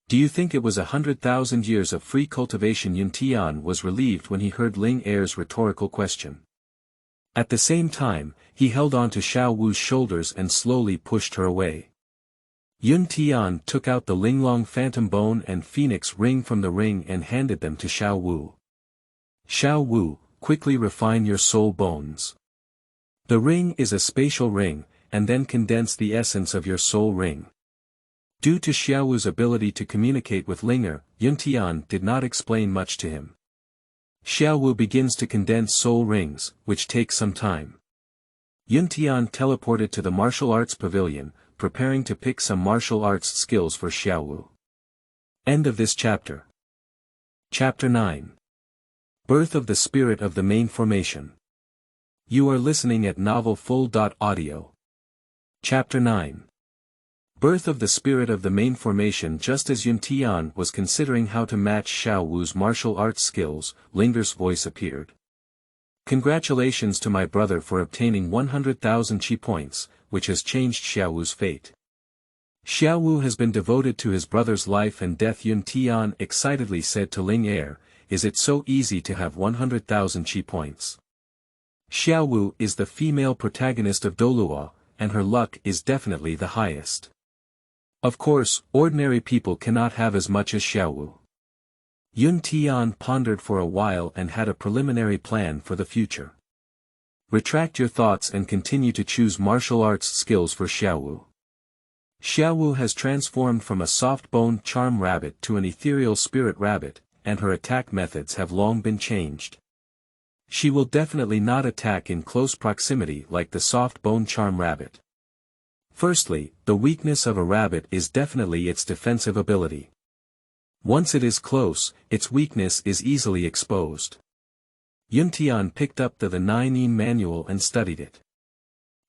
Do you think it was 100,000 years of free cultivation? Tian was relieved when he heard Ling Er's rhetorical question. At the same time, he held on to Xiaowu's shoulders and slowly pushed her away. Tian took out the Linglong Phantom Bone and Phoenix Ring from the ring and handed them to Xiaowu. Xiaowu, quickly refine your soul bones. The ring is a spatial ring, and then condense the essence of your soul ring. Due to Xiaowu's ability to communicate with Linger, Tian did not explain much to him. Xiaowu begins to condense soul rings, which takes some time. Tian teleported to the martial arts pavilion, preparing to pick some martial arts skills for Xiaowu. End of this chapter. Chapter 9. Birth of the Spirit of the Main Formation. You are listening at novelfull.audio. Chapter 9. Birth of the spirit of the main formation. Just as Tian was considering how to match Xiaowu's martial arts skills, Linger's voice appeared. Congratulations to my brother for obtaining 100,000 chi points, which has changed Xiaowu's fate. Xiaowu has been devoted to his brother's life and death. Tian excitedly said to Ling Er, is it so easy to have 100,000 chi points? Xiaowu is the female protagonist of Douluo, and her luck is definitely the highest. Of course, ordinary people cannot have as much as Xiaowu. Tian pondered for a while and had a preliminary plan for the future. Retract your thoughts and continue to choose martial arts skills for Xiaowu. Xiaowu has transformed from a soft-boned charm rabbit to an ethereal spirit rabbit, and her attack methods have long been changed. She will definitely not attack in close proximity like the soft-boned charm rabbit. Firstly, the weakness of a rabbit is definitely its defensive ability. Once it is close, its weakness is easily exposed. Tian picked up the 9 manual and studied it.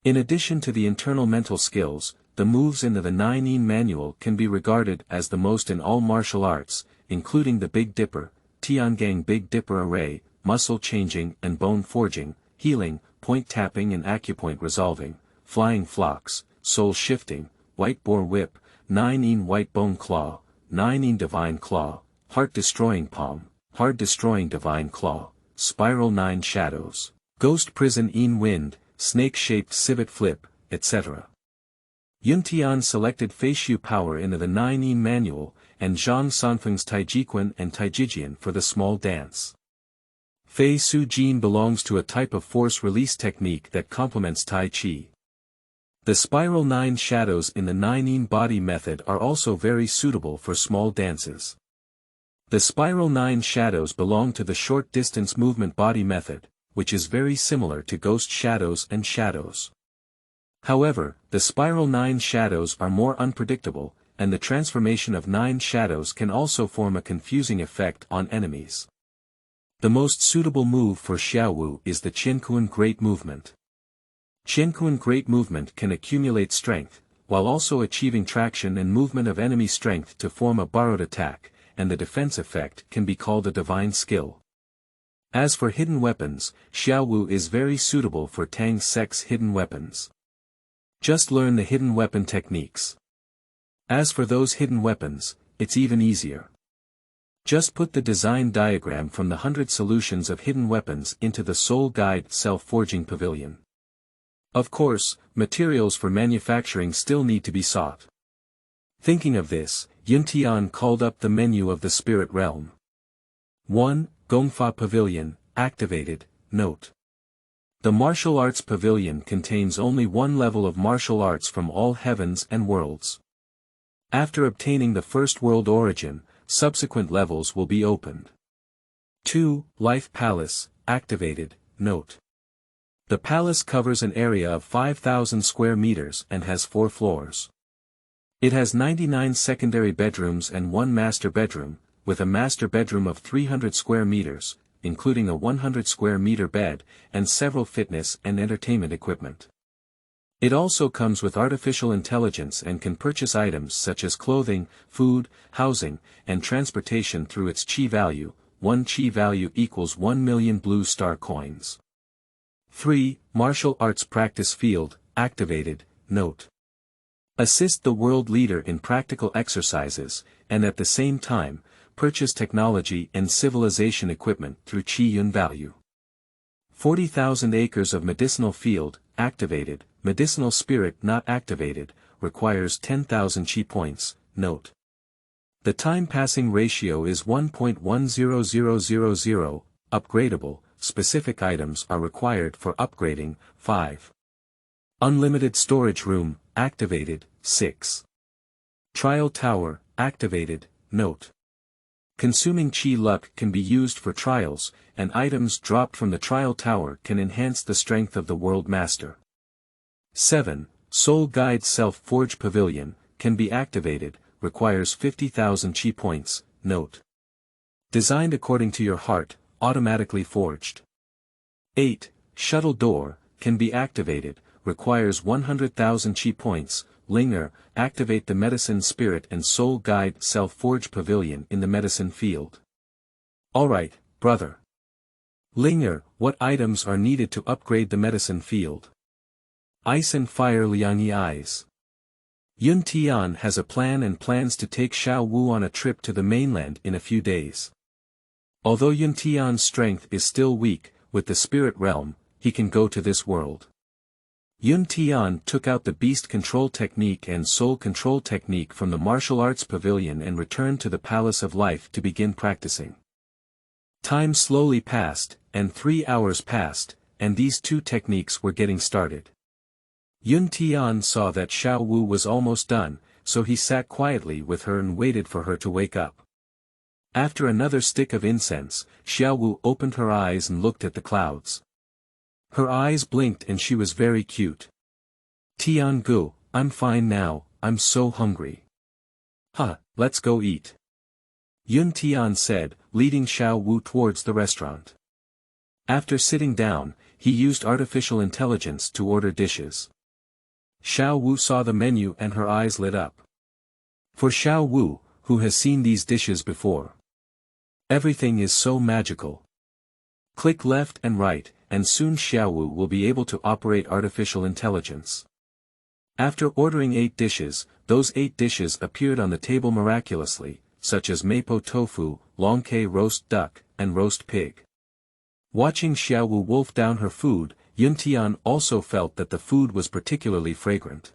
In addition to the internal mental skills, the moves in the 9 manual can be regarded as the most in all martial arts, including the Big Dipper, Tiangang Big Dipper array, muscle changing and bone forging, healing, point tapping and acupoint resolving, flying flocks, soul shifting, white boar whip, 9 white bone claw, 9 divine claw, heart destroying palm, hard destroying divine claw, spiral 9 shadows, ghost prison wind, snake shaped civet flip, etc. Tian selected Feishu power in the 9 manual, and Zhang Sanfeng's Taijiquan and Taijijian for the small dance. Fei Su Jin belongs to a type of force release technique that complements Tai Chi. The spiral 9 shadows in the 9 body method are also very suitable for small dances. The spiral 9 shadows belong to the short distance movement body method, which is very similar to ghost shadows and shadows. However, the spiral 9 shadows are more unpredictable, and the transformation of 9 shadows can also form a confusing effect on enemies. The most suitable move for Xiaowu is the Qiankuan Great Movement. Qiankuan Great Movement can accumulate strength, while also achieving traction and movement of enemy strength to form a borrowed attack, and the defense effect can be called a divine skill. As for hidden weapons, Xiaowu is very suitable for Tang Sect's hidden weapons. Just learn the hidden weapon techniques. As for those hidden weapons, it's even easier. Just put the design diagram from the 100 solutions of hidden weapons into the Soul Guide self-forging pavilion. Of course, materials for manufacturing still need to be sought. Thinking of this, Tian called up the menu of the spirit realm. 1. Gongfa Pavilion, activated. Note. The martial arts pavilion contains only one level of martial arts from all heavens and worlds. After obtaining the first world origin, subsequent levels will be opened. 2. Life Palace, activated. Note. The palace covers an area of 5,000 square meters and has 4 floors. It has 99 secondary bedrooms and 1 master bedroom, with a master bedroom of 300 square meters, including a 100 square meter bed, and several fitness and entertainment equipment. It also comes with artificial intelligence and can purchase items such as clothing, food, housing, and transportation through its chi value. 1 chi value equals 1 million blue star coins. 3. Martial Arts Practice Field, activated. Note. Assist the world leader in practical exercises, and at the same time, purchase technology and civilization equipment through Chi Yun value. 40,000 acres of medicinal field, activated. Medicinal spirit not activated, requires 10,000 chi points. Note. The time passing ratio is 1.10000, upgradable. Specific items are required for upgrading. 5. Unlimited storage room, activated. 6. Trial tower, activated. Note. Consuming chi luck can be used for trials, and items dropped from the trial tower can enhance the strength of the world master. 7. Soul Guide Self-Forge Pavilion, can be activated, requires 50,000 chi points. Note. Designed according to your heart, automatically forged. 8. Shuttle Door, can be activated, requires 100,000 chi points. Linger, activate the medicine spirit and soul guide self-forge pavilion in the medicine field. Alright, brother. Linger, what items are needed to upgrade the medicine field? Ice and Fire Liangyi eyes. Yun Tian has a plan and plans to take Xiaowu on a trip to the mainland in a few days. Although Yun Tian's strength is still weak, with the spirit realm, he can go to this world. Yun Tian took out the beast control technique and soul control technique from the martial arts pavilion and returned to the Palace of Life to begin practicing. Time slowly passed, and 3 hours passed, and these two techniques were getting started. Yun Tian saw that Xiaowu was almost done, so he sat quietly with her and waited for her to wake up. After another stick of incense, Xiaowu opened her eyes and looked at the clouds. Her eyes blinked and she was very cute. Tian Gu, I'm fine now, I'm so hungry. Let's go eat. Yun Tian said, leading Xiaowu towards the restaurant. After sitting down, he used artificial intelligence to order dishes. Xiaowu saw the menu and her eyes lit up. For Xiaowu, who has seen these dishes before. Everything is so magical. Click left and right, and soon Xiaowu will be able to operate artificial intelligence. After ordering 8 dishes, those 8 dishes appeared on the table miraculously, such as mapo tofu, longcay roast duck, and roast pig. Watching Xiaowu wolf down her food, Yun Tian also felt that the food was particularly fragrant.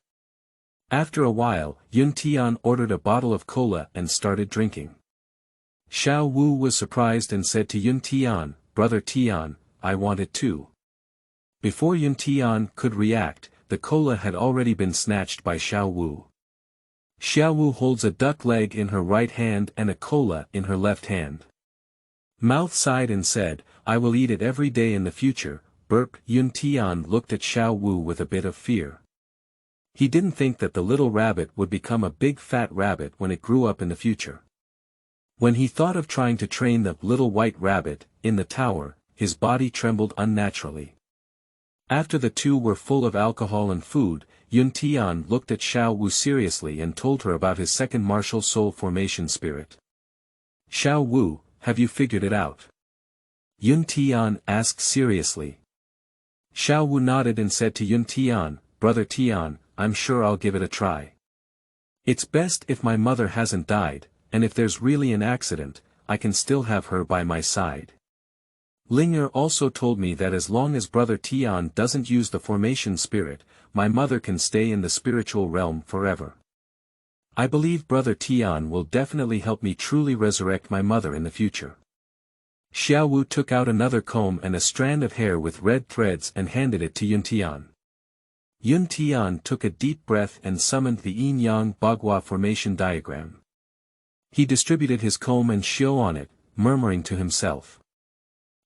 After a while, Yun Tian ordered a bottle of cola and started drinking. Xiaowu was surprised and said to Yun Tian, "Brother Tian, I want it too." Before Yun Tian could react, the cola had already been snatched by Xiaowu. Xiaowu holds a duck leg in her right hand and a cola in her left hand. Mouth sighed and said, "I will eat it every day in the future." Burp. Yun Tian looked at Xiaowu with a bit of fear. He didn't think that the little rabbit would become a big fat rabbit when it grew up in the future. When he thought of trying to train the little white rabbit in the tower, his body trembled unnaturally. After the two were full of alcohol and food, Yun Tian looked at Xiaowu seriously and told her about his second martial soul formation spirit. "Xiaowu, have you figured it out?" Yun Tian asked seriously. Xiaowu nodded and said to Yun Tian, "Brother Tian, I'm sure I'll give it a try. It's best if my mother hasn't died, and if there's really an accident, I can still have her by my side. Linger also told me that as long as Brother Tian doesn't use the formation spirit, my mother can stay in the spiritual realm forever. I believe Brother Tian will definitely help me truly resurrect my mother in the future." Xiaowu took out another comb and a strand of hair with red threads and handed it to Yun Tian. Yun Tian took a deep breath and summoned the yin-yang bagua formation diagram. He distributed his comb and shio on it, murmuring to himself.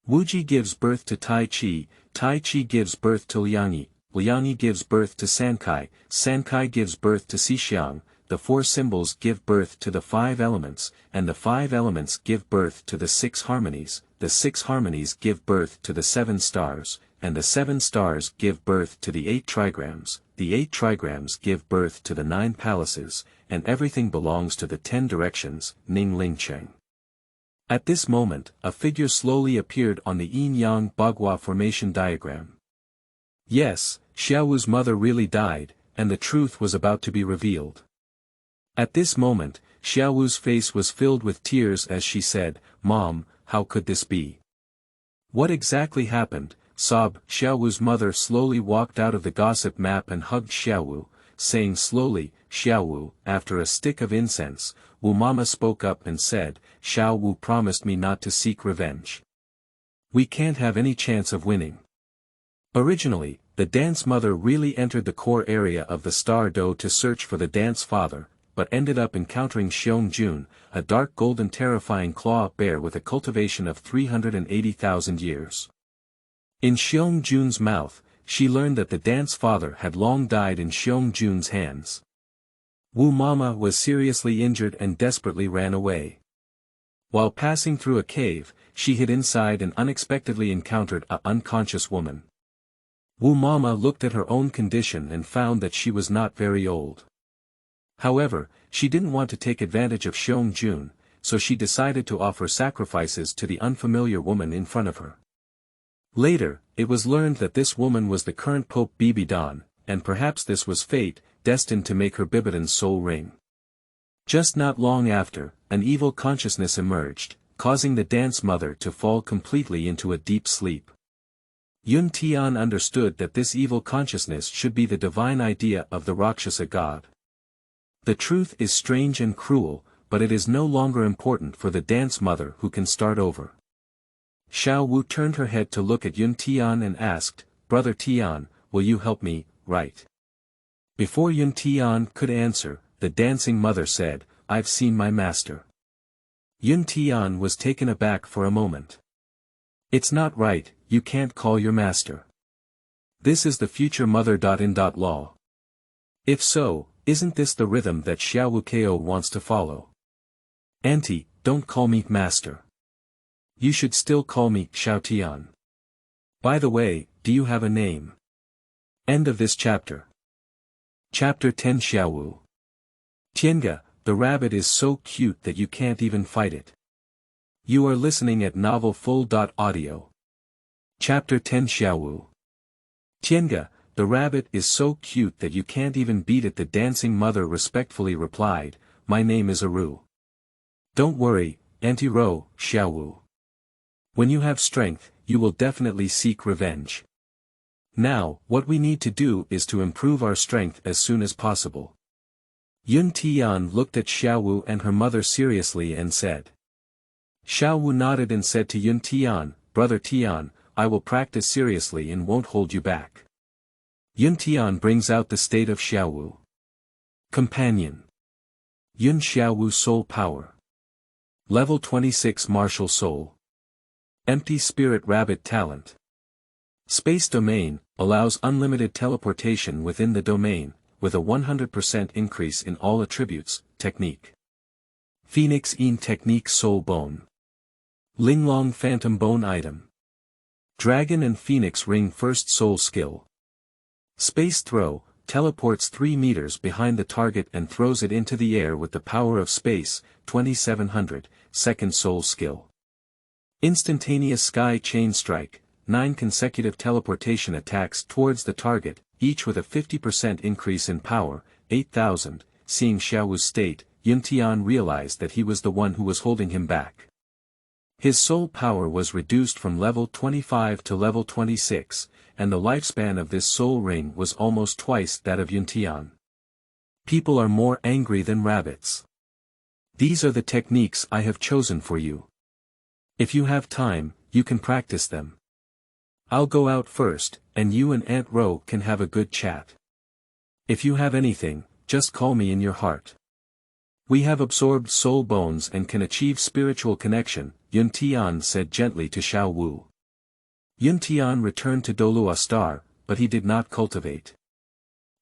Wuji gives birth to Tai Chi, Tai Chi gives birth to Liangyi, Liangyi gives birth to Sankai, Sankai gives birth to Xixiang, the 4 symbols give birth to the 5 elements, and the 5 elements give birth to the 6 harmonies, the 6 harmonies give birth to the 7 stars, and the 7 stars give birth to the 8 trigrams, the 8 trigrams give birth to the 9 palaces, and everything belongs to the 10 directions, Ning Ling Cheng. At this moment, a figure slowly appeared on the yin-yang bagua formation diagram. Yes, Xiaowu's mother really died, and the truth was about to be revealed. At this moment, Xiaowu's face was filled with tears as she said, "Mom, how could this be? What exactly happened?" Xiaowu's mother slowly walked out of the gossip map and hugged Xiaowu, saying slowly, "Xiaowu." After a stick of incense, Wu Mama spoke up and said, "Xiaowu promised me not to seek revenge. We can't have any chance of winning." Originally, the dance mother really entered the core area of the Star Do to search for the dance father, but ended up encountering Xiong-jun, a dark golden terrifying claw bear with a cultivation of 380,000 years. In Xiong-jun's mouth, she learned that the dance father had long died in Xiong-jun's hands. Wu Mama was seriously injured and desperately ran away. While passing through a cave, she hid inside and unexpectedly encountered an unconscious woman. Wu Mama looked at her own condition and found that she was not very old. However, she didn't want to take advantage of Xiong Jun, so she decided to offer sacrifices to the unfamiliar woman in front of her. Later, it was learned that this woman was the current Pope Bibidan, and perhaps this was fate, destined to make her Bibidan's soul ring. Just not long after, an evil consciousness emerged, causing the dance mother to fall completely into a deep sleep. Yun Tian understood that this evil consciousness should be the divine idea of the Rakshasa god. The truth is strange and cruel, but it is no longer important for the dance mother who can start over. Xiaowu turned her head to look at Yun Tian and asked, "Brother Tian, will you help me, right?" Before Yun Tian could answer, the dancing mother said, "I've seen my master." Yun Tian was taken aback for a moment. "It's not right, you can't call your master. This is the future mother.in.law. If so, isn't this the rhythm that Xiaowu Ko wants to follow? Auntie, don't call me master. You should still call me Xiaotian. By the way, do you have a name?" End of this chapter. Chapter 10 Xiaowu. Tiange, the rabbit is so cute that you can't even fight it. You are listening at novelfull.audio. Chapter 10 Xiaowu. Tiange, the rabbit is so cute that you can't even beat it. The dancing mother respectfully replied, "My name is Aru." "Don't worry, Auntie Ro, Xiaowu. When you have strength, you will definitely seek revenge. Now, what we need to do is to improve our strength as soon as possible." Yun Tian looked at Xiaowu and her mother seriously and said. Xiaowu nodded and said to Yun Tian, "Brother Tian, I will practice seriously and won't hold you back." Yun Tian brings out the state of Xiaowu. Companion. Yun Xiaowu Soul Power. Level 26 Martial Soul. Empty Spirit Rabbit Talent. Space Domain, allows unlimited teleportation within the domain, with a 100% increase in all attributes. Technique. Phoenix In Technique Soul Bone. Linglong Phantom Bone Item. Dragon and Phoenix Ring First Soul Skill. Space Throw, teleports 3 meters behind the target and throws it into the air with the power of space. 2700, Second Soul Skill. Instantaneous Sky Chain Strike, 9 consecutive teleportation attacks towards the target, each with a 50% increase in power. 8000. Seeing Xiaowu's state, Yun Tian realized that he was the one who was holding him back. His soul power was reduced from level 25 to level 26, and the lifespan of this soul ring was almost twice that of Yun Tian. People are more angry than rabbits. These are the techniques I have chosen for you. If you have time, you can practice them. I'll go out first, and you and Aunt Ro can have a good chat. If you have anything, just call me in your heart. We have absorbed soul bones and can achieve spiritual connection, Yun Tian said gently to Xiaowu. Yun Tian returned to Douluo Star, but he did not cultivate.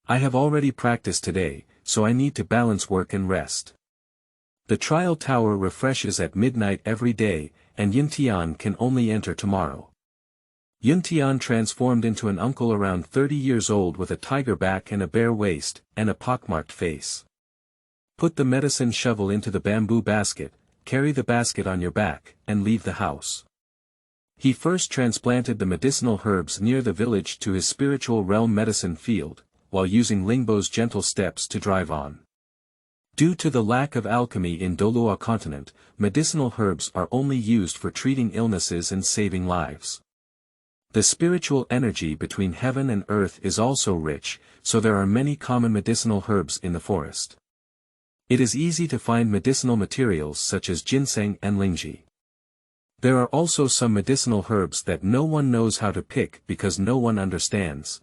I have already practiced today, so I need to balance work and rest. The trial tower refreshes at midnight every day, and Yun Tian can only enter tomorrow. Yun Tian transformed into an uncle around 30 years old with a tiger back and a bare waist, and a pockmarked face. Put the medicine shovel into the bamboo basket, carry the basket on your back, and leave the house. He first transplanted the medicinal herbs near the village to his spiritual realm medicine field, while using Lingbo's gentle steps to drive on. Due to the lack of alchemy in Douluo continent, medicinal herbs are only used for treating illnesses and saving lives. The spiritual energy between heaven and earth is also rich, so there are many common medicinal herbs in the forest. It is easy to find medicinal materials such as ginseng and lingji. There are also some medicinal herbs that no one knows how to pick because no one understands.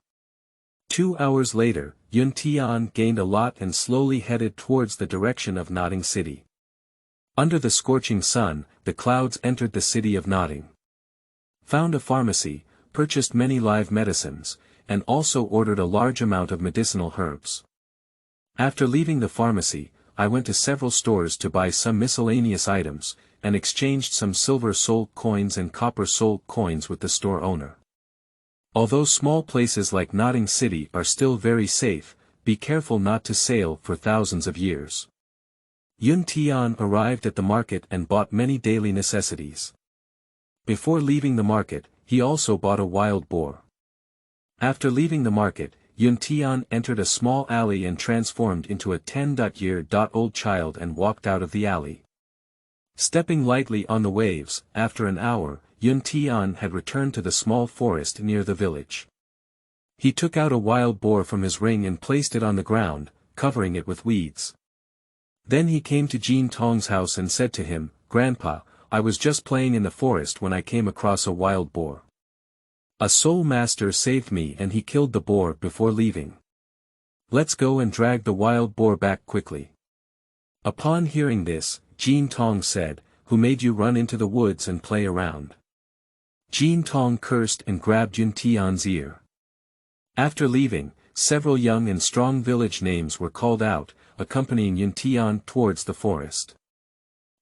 2 hours later, Yun Tian gained a lot and slowly headed towards the direction of Nodding City. Under the scorching sun, the clouds entered the city of Nodding. Found a pharmacy, purchased many live medicines, and also ordered a large amount of medicinal herbs. After leaving the pharmacy, I went to several stores to buy some miscellaneous items, and exchanged some silver soul coins and copper soul coins with the store owner. Although small places like Nodding City are still very safe, be careful not to sail for thousands of years. Yun Tian arrived at the market and bought many daily necessities. Before leaving the market, he also bought a wild boar. After leaving the market, Yun Tian entered a small alley and transformed into a 10-year-old child and walked out of the alley. Stepping lightly on the waves, after an hour, Yun Tian had returned to the small forest near the village. He took out a wild boar from his ring and placed it on the ground, covering it with weeds. Then he came to Jin Tong's house and said to him, "Grandpa, I was just playing in the forest when I came across a wild boar. A soul master saved me and he killed the boar before leaving. Let's go and drag the wild boar back quickly." Upon hearing this, Jin Tong said, "Who made you run into the woods and play around?" Jin Tong cursed and grabbed Yun Tian's ear. After leaving, several young and strong village names were called out, accompanying Yun Tian towards the forest.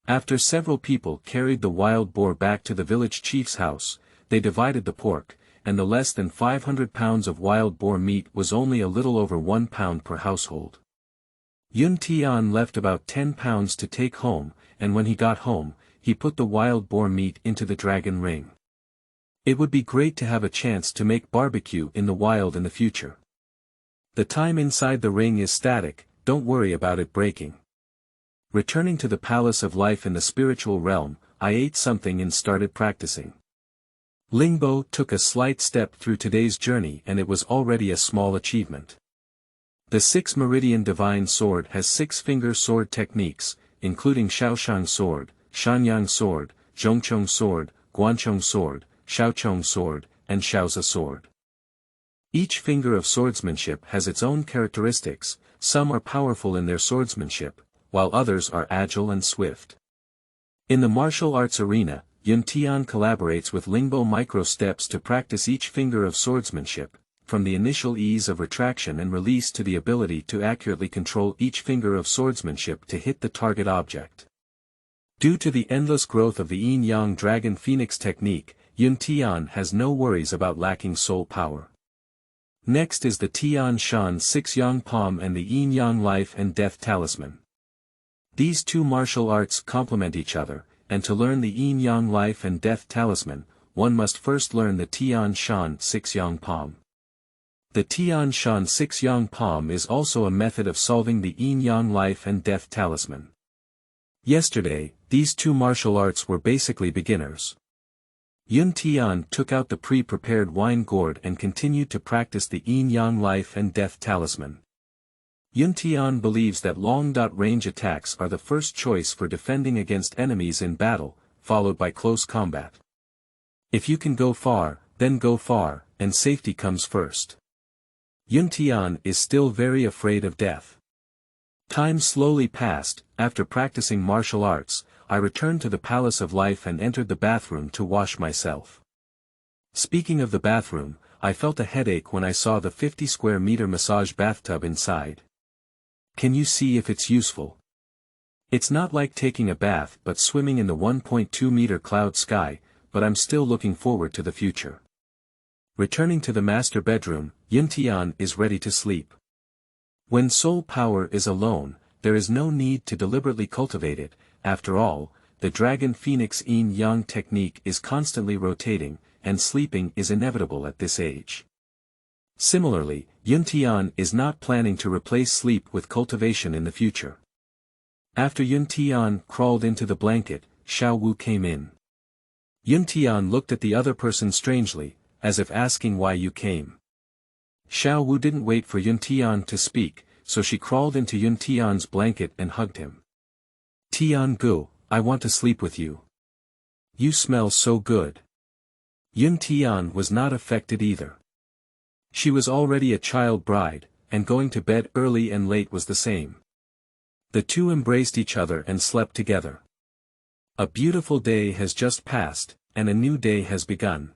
After several people carried the wild boar back to the village chief's house, they divided the pork, and the less than 500 pounds of wild boar meat was only a little over 1 pound per household. Yun Tian left about 10 pounds to take home, and when he got home, he put the wild boar meat into the dragon ring. It would be great to have a chance to make barbecue in the wild in the future. The time inside the ring is static, don't worry about it breaking. Returning to the palace of life in the spiritual realm, I ate something and started practicing. Lingbo took a slight step through today's journey and it was already a small achievement. The 6 Meridian Divine Sword has 6-finger sword techniques, including Shaoshang Sword, Shanyang Sword, Zhongchong Sword, Guanchong Sword, Shaochong Sword, and Shaozi Sword. Each finger of swordsmanship has its own characteristics, some are powerful in their swordsmanship, while others are agile and swift. In the martial arts arena, Yun Tian collaborates with Lingbo micro-steps to practice each finger of swordsmanship, from the initial ease of retraction and release to the ability to accurately control each finger of swordsmanship to hit the target object. Due to the endless growth of the Yin-Yang Dragon Phoenix technique, Yun Tian has no worries about lacking soul power. Next is the Tian Shan 6-Yang Palm and the Yin-Yang Life and Death Talisman. These two martial arts complement each other, and to learn the Yin-Yang Life and Death Talisman, one must first learn the Tian Shan 6-Yang Palm. The Tian Shan 6-Yang Palm is also a method of solving the Yin-Yang Life and Death Talisman. Yesterday, these two martial arts were basically beginners. Yun Tian took out the pre-prepared wine gourd and continued to practice the Yin-Yang Life and Death Talisman. Yun Tian believes that long-range attacks are the first choice for defending against enemies in battle, followed by close combat. If you can go far, then go far, and safety comes first. Yun Tian is still very afraid of death. Time slowly passed. After practicing martial arts, I returned to the Palace of Life and entered the bathroom to wash myself. Speaking of the bathroom, I felt a headache when I saw the 50 square meter massage bathtub inside. Can you see if it's useful? It's not like taking a bath but swimming in the 1.2 meter cloud sky, but I'm still looking forward to the future. Returning to the master bedroom, Yun Tian is ready to sleep. When soul power is alone, there is no need to deliberately cultivate it. After all, the Dragon Phoenix Yin-Yang technique is constantly rotating, and sleeping is inevitable at this age. Similarly, Yun Tian is not planning to replace sleep with cultivation in the future. After Yun Tian crawled into the blanket, Xiaowu came in. Yun Tian looked at the other person strangely, as if asking why you came. Xiaowu didn't wait for Yun Tian to speak, so she crawled into Yun Tian's blanket and hugged him. Tian Gu, I want to sleep with you. You smell so good. Yun Tian was not affected either. She was already a child bride, and going to bed early and late was the same. The two embraced each other and slept together. A beautiful day has just passed, and a new day has begun.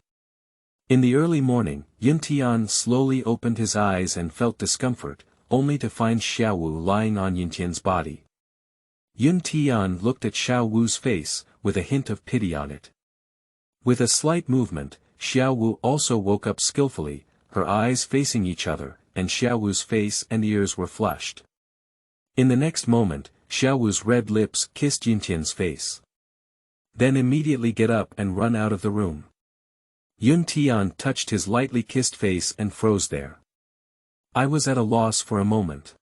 In the early morning, Yun Tian slowly opened his eyes and felt discomfort, only to find Xiaowu lying on Yun Tian's body. Yun Tian looked at Xiaowu's face, with a hint of pity on it. With a slight movement, Xiaowu also woke up skillfully, her eyes facing each other, and Xiaowu's face and ears were flushed. In the next moment, Xiaowu's red lips kissed Yuntian's face. Then immediately get up and run out of the room. Tian touched his lightly kissed face and froze there. I was at a loss for a moment.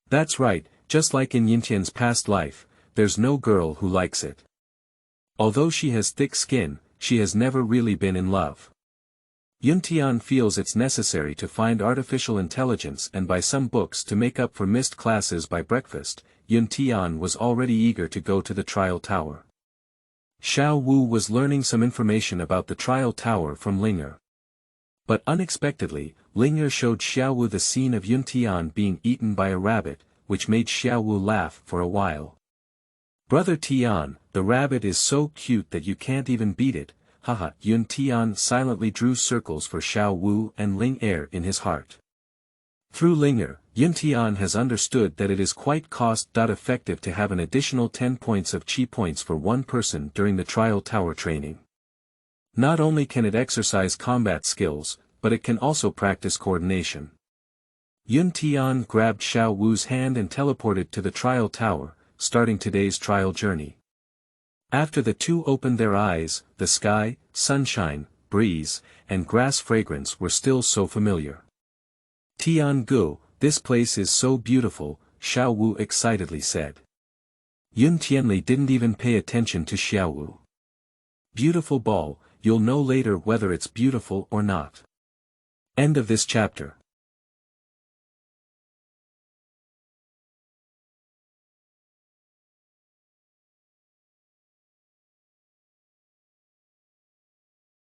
That's right, just like in Yuntian's past life, there's no girl who likes it. Although she has thick skin, she has never really been in love. Tian feels it's necessary to find artificial intelligence and buy some books to make up for missed classes by breakfast. Tian was already eager to go to the trial tower. Xiaowu was learning some information about the trial tower from Linger. But unexpectedly, Linger showed Xiaowu the scene of Tian being eaten by a rabbit, which made Xiaowu laugh for a while. Brother Tian, the rabbit is so cute that you can't even beat it, haha. Tian silently drew circles for Xiaowu and Linger in his heart. Through Linger, Tian has understood that it is quite cost-effective to have an additional 10 points of chi points for one person during the trial tower training. Not only can it exercise combat skills, but it can also practice coordination. Tian grabbed Xiaowu's hand and teleported to the trial tower, starting today's trial journey. After the two opened their eyes, the sky, sunshine, breeze, and grass fragrance were still so familiar. Tiange, this place is so beautiful, Xiaowu excitedly said. Tianli didn't even pay attention to Xiaowu. Beautiful ball, you'll know later whether it's beautiful or not. End of this chapter.